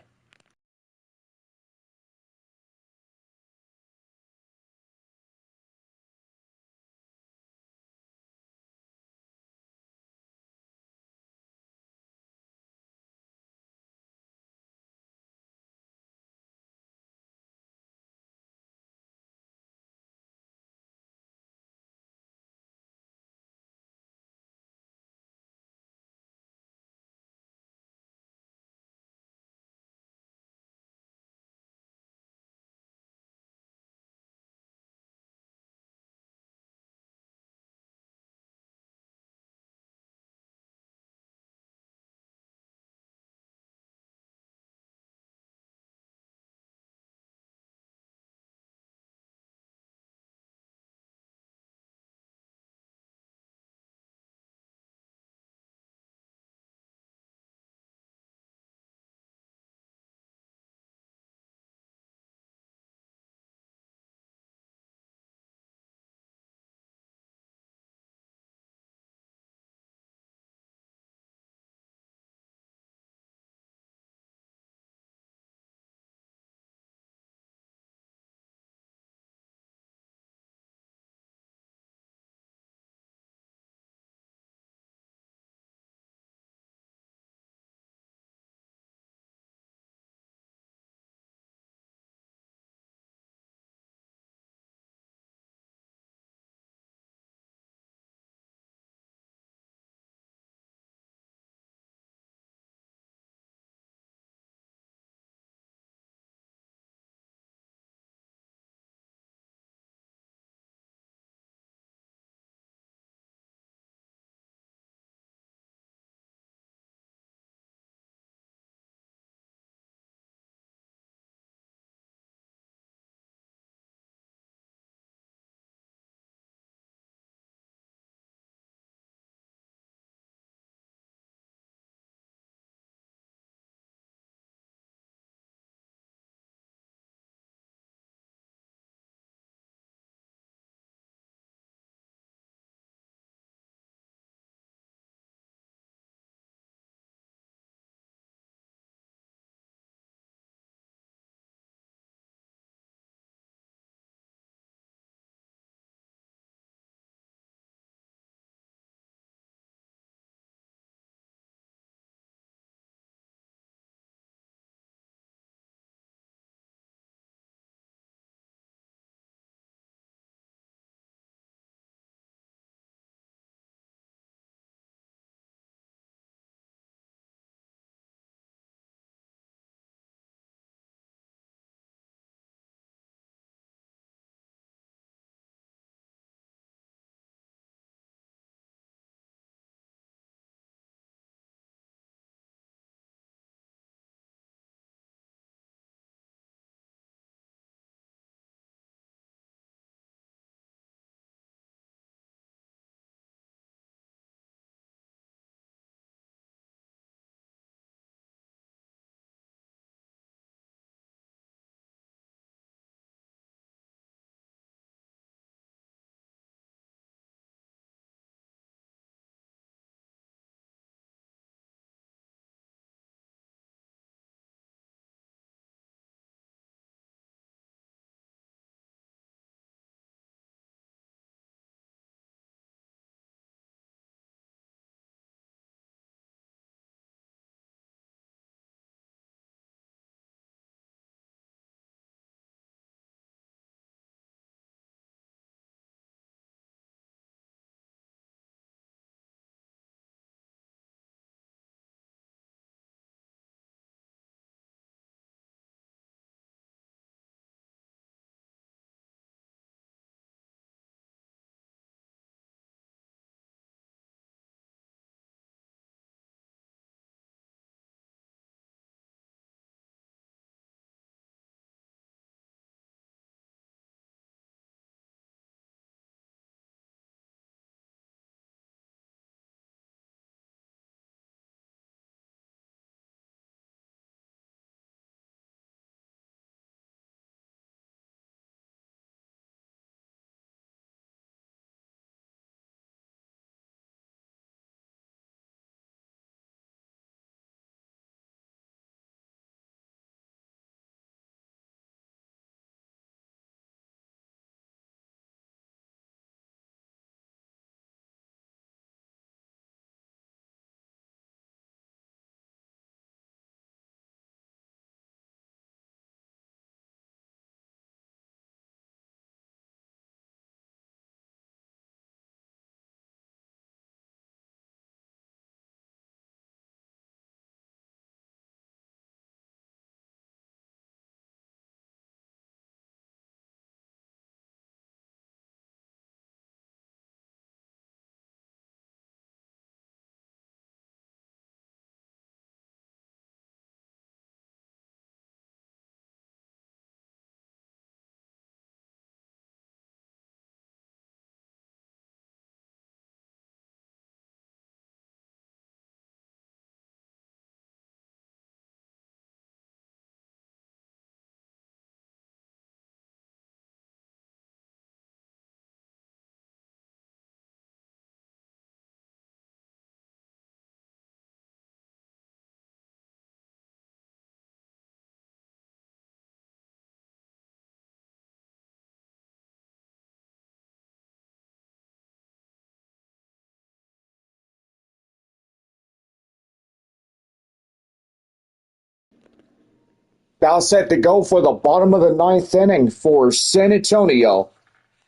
about set to go for the bottom of the ninth inning for San Antonio.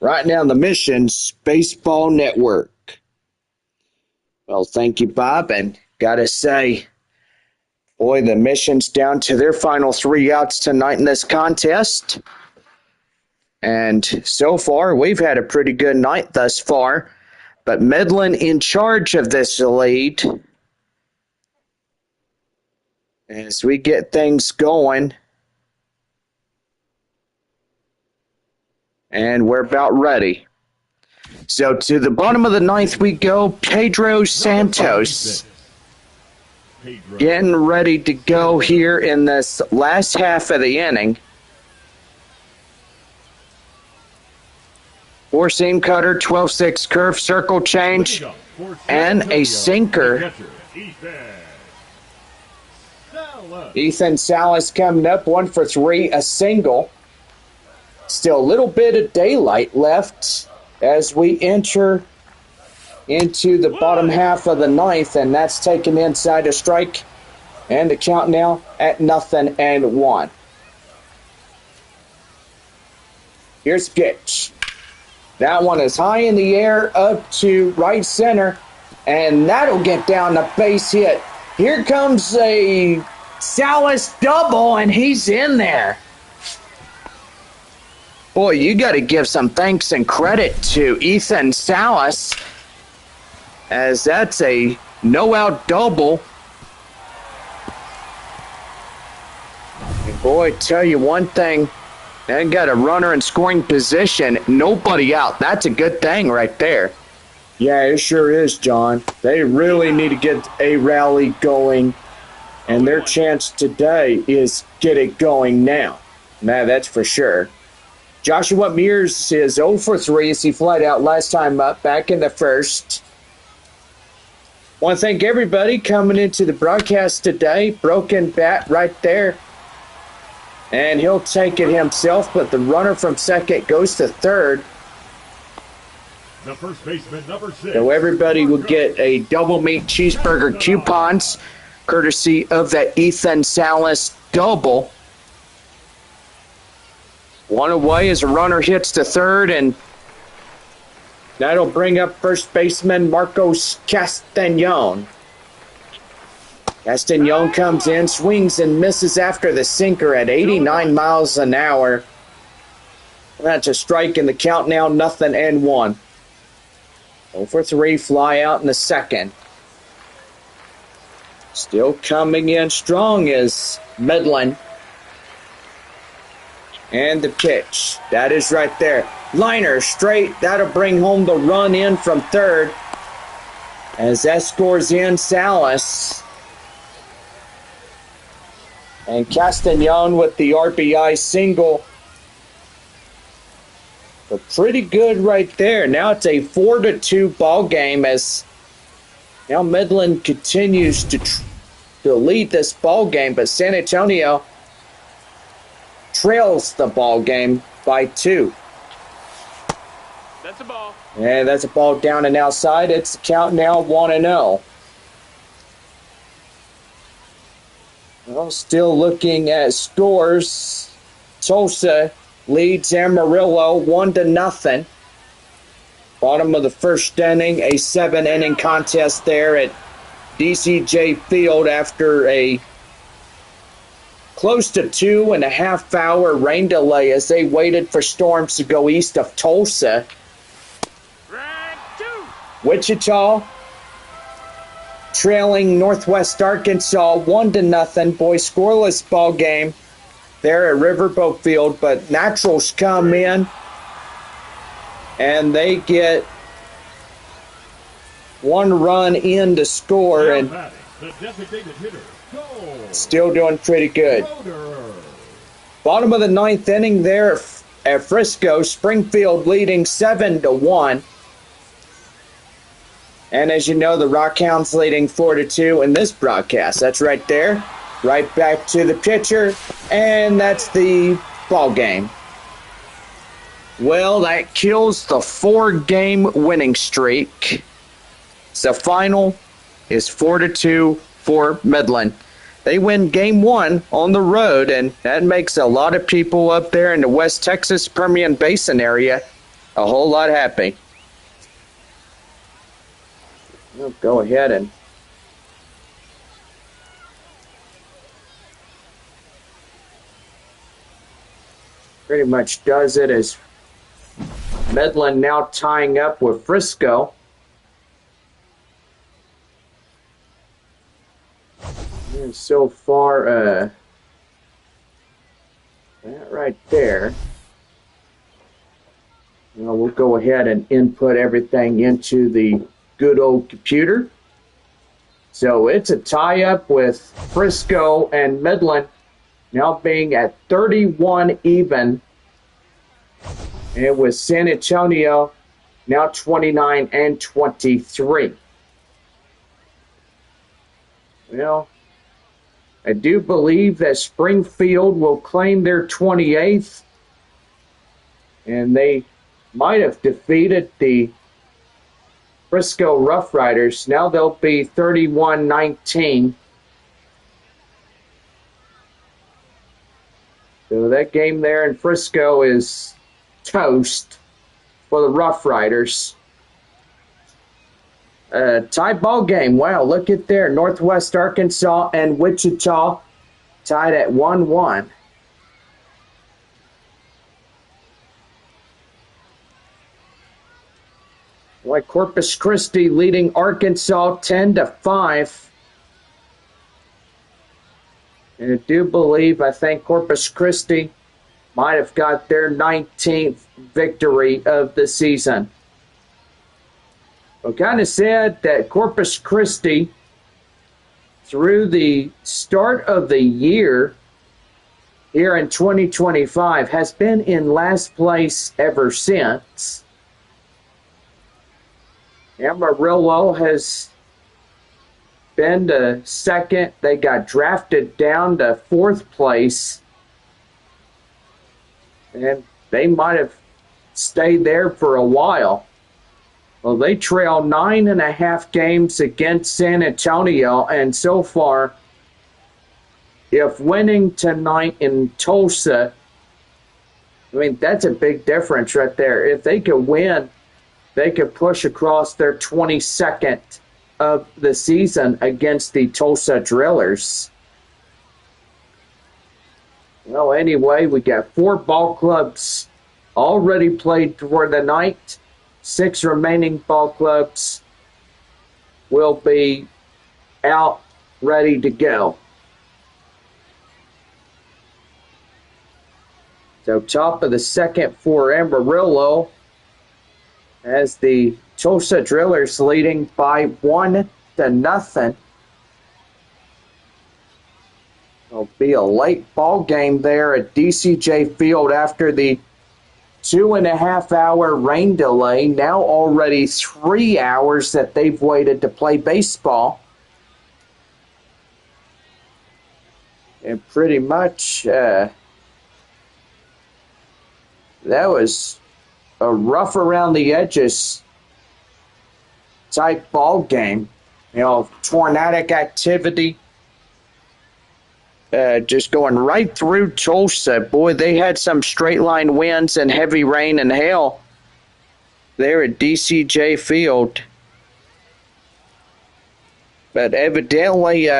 Right now, the Mission's Baseball Network. Well, thank you, Bob, and gotta say, boy, the Mission's down to their final 3 outs tonight in this contest. And so far, we've had a pretty good night thus far. But Midland in charge of this lead. As we get things going. And we're about ready. So to the bottom of the ninth we go. Pedro Santos. Getting ready to go here in this last half of the inning. Four-seam cutter, 12-6 curve, circle change, and a sinker. Ethan Salas coming up, 1 for 3, a single. Still a little bit of daylight left as we enter into the bottom half of the ninth, and that's taken inside a strike. And the count now at 0-1. Here's the pitch. That one is high in the air up to right center, and that'll get down the base hit. Here comes a Salas double, and he's in there. Boy, you got to give some thanks and credit to Ethan Salas, as that's a no-out double. And boy, tell you one thing, they got a runner in scoring position, nobody out. That's a good thing right there. Yeah, it sure is, John. They really need to get a rally going, and their chance today is get it going now. Man, that's for sure. Joshua Mears is 0 for 3 as he flied out last time up, back in the first. Want to thank everybody coming into the broadcast today. Broken bat right there. And he'll take it himself, but the runner from second goes to third. The first baseman, number 6. So everybody will get a double meat cheeseburger coupons, courtesy of that Ethan Salas double. One away as a runner hits to third, and that'll bring up first baseman Marcos Castañon. Castañon comes in, swings and misses after the sinker at 89 miles an hour. That's a strike in the count now, 0-1. 0 for 3, fly out in the second. Still coming in strong is Midland. And the pitch. That is right there. Liner straight. That'll bring home the run in from third. As that scores in Salas. And Castañon with the RBI single. But pretty good right there. Now it's a 4-2 ball game as now Midland continues to lead this ball game, but San Antonio trails the ball game by 2. That's a ball. And that's a ball down and outside. It's the count now 1-0. Well, still looking at scores. Tulsa leads Amarillo 1-0. Bottom of the first inning, a 7-inning contest there at DCJ Field after a close to 2.5-hour rain delay as they waited for storms to go east of Tulsa. Wichita trailing Northwest Arkansas 1-0. Boys, scoreless ball game there at Riverboat Field, but Naturals come in and they get 1 run in to score, and still doing pretty good. Bottom of the 9th inning there at Frisco, Springfield leading 7-1. And as you know, the Rockhounds leading 4-2 in this broadcast. That's right there. Right back to the pitcher, and that's the ball game. Well, that kills the 4-game winning streak. The final is 4-2 for Midland. They win game 1 on the road, and that makes a lot of people up there in the West Texas Permian Basin area a whole lot happy. We'll go ahead and pretty much does it as Midland now tying up with Frisco. And so far, that right there. Now we'll go ahead and input everything into the good old computer. So it's a tie-up with Frisco and Midland now being at 31 even. And with San Antonio now 29 and 23. Well, I do believe that Springfield will claim their 28th. And they might have defeated the Frisco Rough Riders. Now they'll be 31-19. So that game there in Frisco is toast for the Rough Riders. Tie ball game. Wow, look at there. Northwest Arkansas and Wichita tied at 1-1. Boy, Corpus Christi leading Arkansas 10-5. And I do believe, I think Corpus Christi might have got their 19th victory of the season. Well, kind of said that Corpus Christi, through the start of the year here in 2025, has been in last place ever since. Amarillo has been to second. They got drafted down to 4th place. And they might have stayed there for a while. Well, they trail 9.5 games against San Antonio, and so far, if winning tonight in Tulsa, I mean, that's a big difference right there. If they could win, they could push across their 22nd of the season against the Tulsa Drillers. Well, anyway, we got 4 ball clubs already played for the night. 6 remaining ball clubs will be out, ready to go. So top of the second for Amarillo as the Tulsa Drillers leading by 1-0. It'll be a late ball game there at DCJ Field after the 2.5-hour rain delay. Now already 3 hours that they've waited to play baseball. And pretty much that was a rough around the edges type ball game. You know, tornadic activity just going right through Tulsa. Boy, they had some straight line winds and heavy rain and hail there at DCJ Field. But evidently,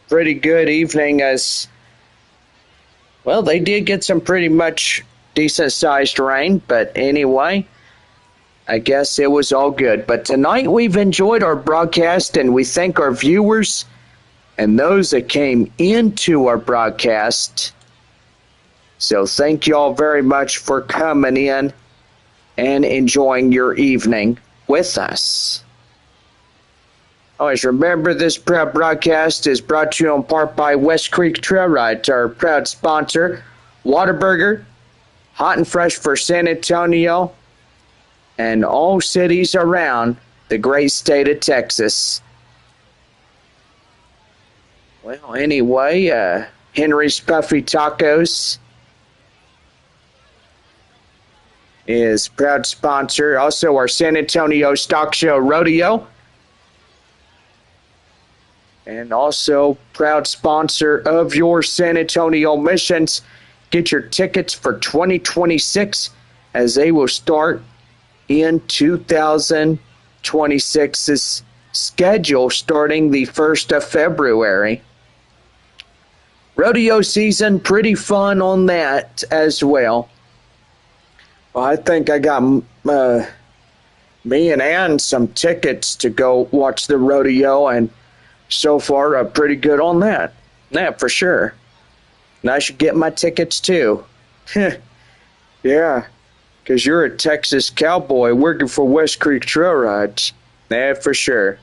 pretty good evening as, well, they did get some pretty much decent-sized rain. But anyway, I guess it was all good. But tonight we've enjoyed our broadcast, and we thank our viewers and those that came into our broadcast. So thank you all very much for coming in and enjoying your evening with us. Always remember, this proud broadcast is brought to you in part by West Creek Trail Rides, our proud sponsor, Whataburger, hot and fresh for San Antonio and all cities around the great state of Texas. Well, anyway, Henry's Puffy Tacos is proud sponsor. Also, our San Antonio Stock Show Rodeo. and also proud sponsor of your San Antonio Missions. Get your tickets for 2026 as they will start in 2026's schedule starting the 1st of February. Rodeo season, pretty fun on that as well. Well, I think I got me and Ann some tickets to go watch the rodeo, and so far pretty good on that. Yeah, for sure. And I should get my tickets too. Yeah, because you're a Texas cowboy working for West Creek Trail Rides. Yeah, for sure.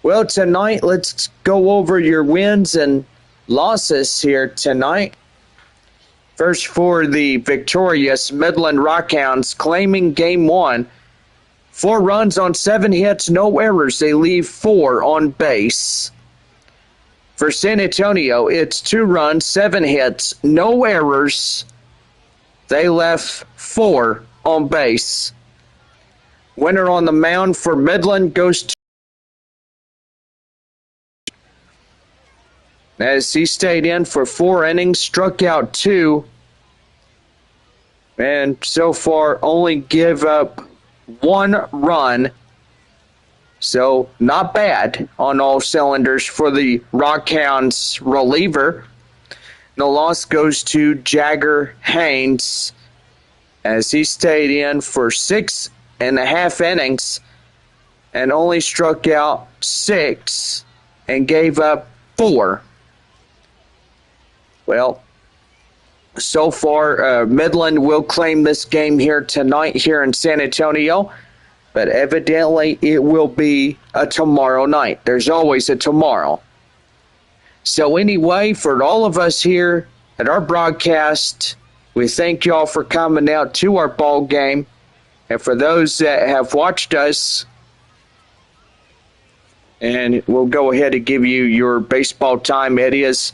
Well, tonight, let's go over your wins and losses here tonight. First, for the victorious Midland Rockhounds, claiming game one. 4 runs on 7 hits, no errors. They leave 4 on base. For San Antonio, it's 2 runs, 7 hits, no errors. They left 4 on base. Winner on the mound for Midland goes to, as he stayed in for 4 innings, struck out 2, and so far only give up 1 run. So not bad on all cylinders for the Rockhounds reliever. The loss goes to Jagger Haynes as he stayed in for 6.5 innings and only struck out 6 and gave up 4. Well, so far, Midland will claim this game here tonight here in San Antonio, but evidently it will be a tomorrow night. There's always a tomorrow. So anyway, for all of us here at our broadcast, we thank y'all for coming out to our ball game. And for those that have watched us, and we'll go ahead and give you your baseball time. It is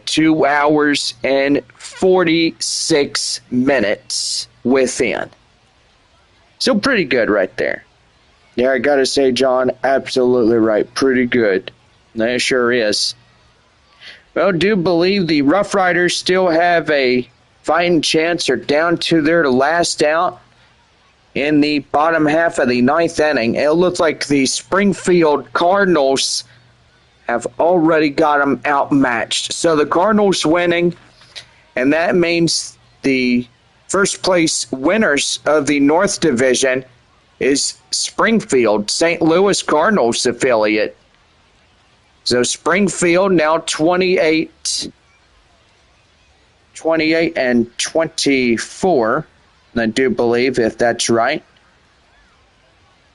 2 hours and 46 minutes within. So pretty good right there. Yeah, I gotta say, John, absolutely right. Pretty good. That sure is. Well, do believe the Rough Riders still have a fighting chance. They're down to their last out in the bottom half of the 9th inning. It looks like the Springfield Cardinals have already got them outmatched. So the Cardinals winning, and that means the first place winners of the North Division is Springfield, St. Louis Cardinals affiliate. So Springfield now 28 and 24, I do believe, if that's right.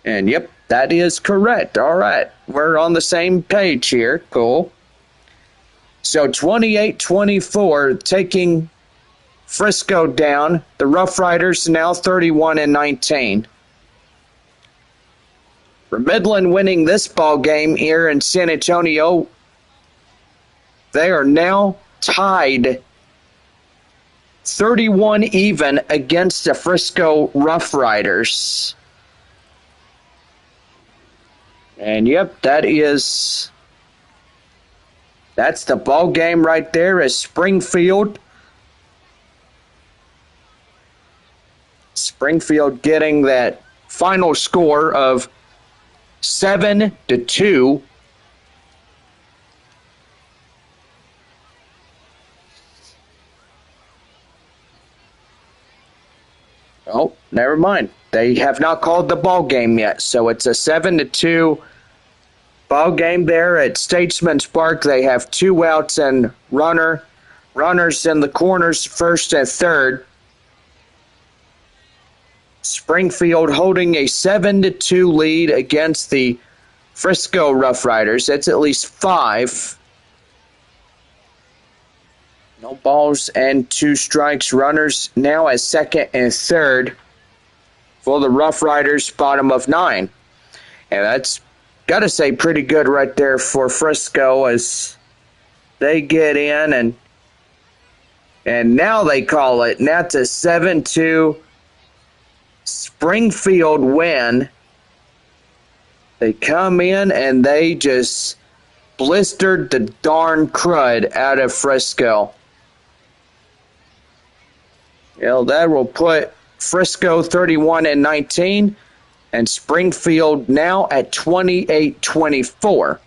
And yep, that is correct. All right. We're on the same page here. Cool. So 28-24 taking Frisco down. The Rough Riders now 31 and 19. For Midland winning this ball game here in San Antonio, they are now tied 31 even against the Frisco Rough Riders. And yep, that's the ball game right there as Springfield getting that final score of 7-2. Oh, never mind. They have not called the ball game yet, so it's a 7-2 ball game there at Statesman's Park. They have 2 outs and runners in the corners, first and third. Springfield holding a 7-2 lead against the Frisco Rough Riders. That's at least 5. No balls and 2 strikes. Runners now at second and third for the Rough Riders, bottom of 9. And that's, got to say, pretty good right there for Frisco as they get in. And now they call it. Now it's a 7-2 Springfield win. They come in and they just blistered the darn crud out of Frisco. That will put Frisco 31-19 and Springfield now at 28-24.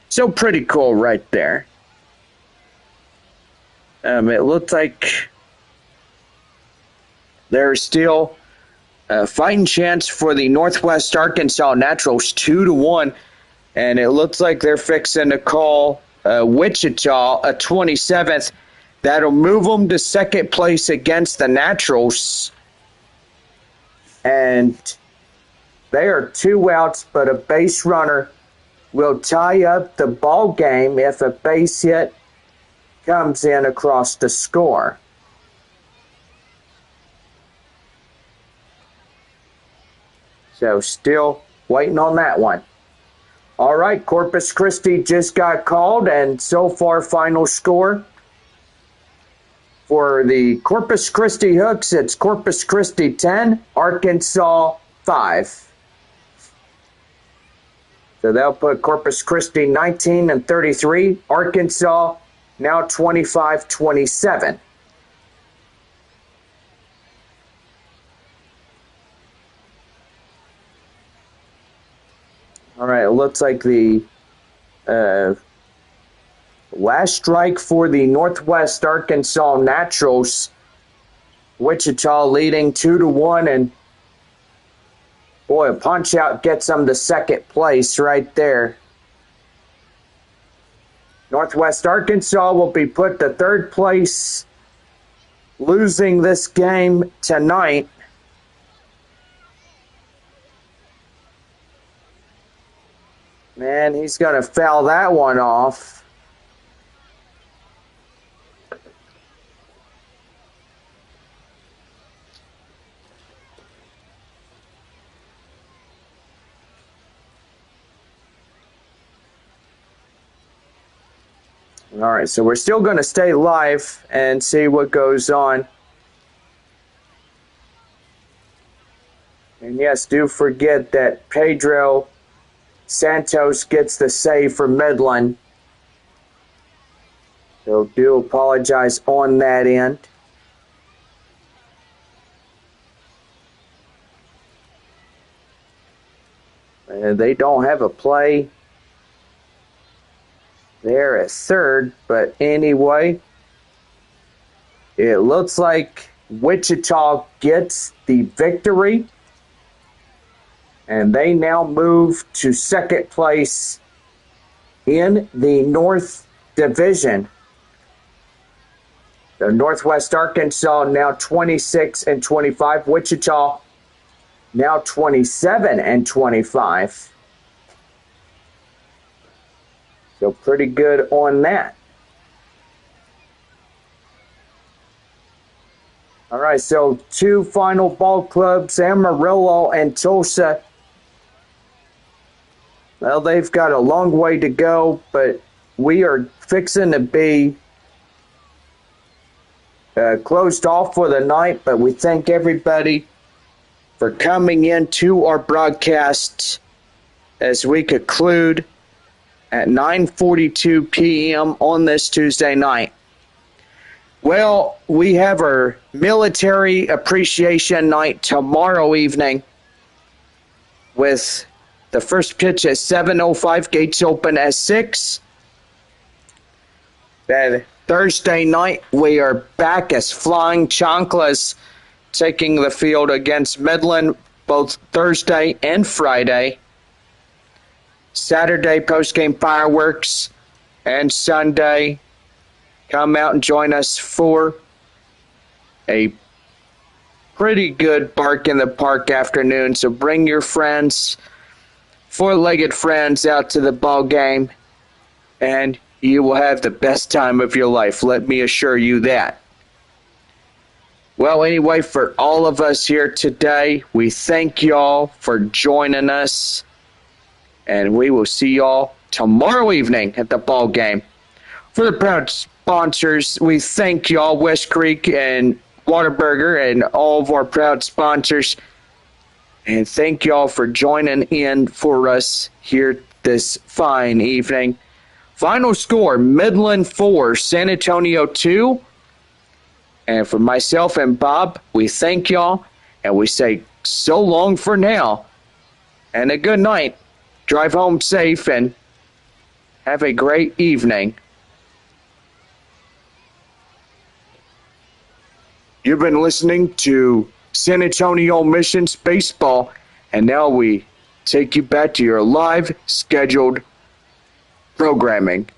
So pretty cool right there. It looked like there's still a fighting chance for the Northwest Arkansas Naturals 2-1, and it looks like they're fixing to call Wichita a 27th. That'll move them to second place against the Naturals. And they are 2 outs, but a base runner will tie up the ball game if a base hit comes in across the score. So still waiting on that one. All right, Corpus Christi just got called, and so far final score for the Corpus Christi Hooks, it's Corpus Christi 10, Arkansas 5. So that'll put Corpus Christi 19-33, Arkansas now 25-27. All right, it looks like the last strike for the Northwest Arkansas Naturals. Wichita leading 2-1, and boy, a punch out gets them to second place right there. Northwest Arkansas will be put to third place, losing this game tonight. Man, he's going to foul that one off. All right, so we're still going to stay live and see what goes on. And yes, do forget that Pedro Santos gets the save for Midland. So do apologize on that end. They don't have a play there at third, but anyway, it looks like Wichita gets the victory, and they now move to second place in the North Division. The Northwest Arkansas now 26-25, Wichita now 27-25. So pretty good on that. All right, so 2 final ball clubs, Amarillo and Tulsa. Well, they've got a long way to go, but we are fixing to be closed off for the night. But we thank everybody for coming into our broadcast as we conclude at 9:42 p.m. on this Tuesday night. Well, we have our military appreciation night tomorrow evening with the first pitch at 7:05, gates open at 6. Then Thursday night, we are back as Flying Chanclas taking the field against Midland both Thursday and Friday. Saturday, post-game fireworks, and Sunday, come out and join us for a pretty good Bark in the Park afternoon. So bring your friends, 4-legged friends, out to the ball game, and you will have the best time of your life. Let me assure you that. Well, anyway, for all of us here today, we thank y'all for joining us. And we will see y'all tomorrow evening at the ball game. For the proud sponsors, we thank y'all, West Creek and Whataburger, and all of our proud sponsors. And thank y'all for joining in for us here this fine evening. Final score, Midland 4, San Antonio 2. And for myself and Bob, we thank y'all and we say so long for now. And a good night. Drive home safe and have a great evening. You've been listening to San Antonio Missions Baseball, and now we take you back to your live scheduled programming.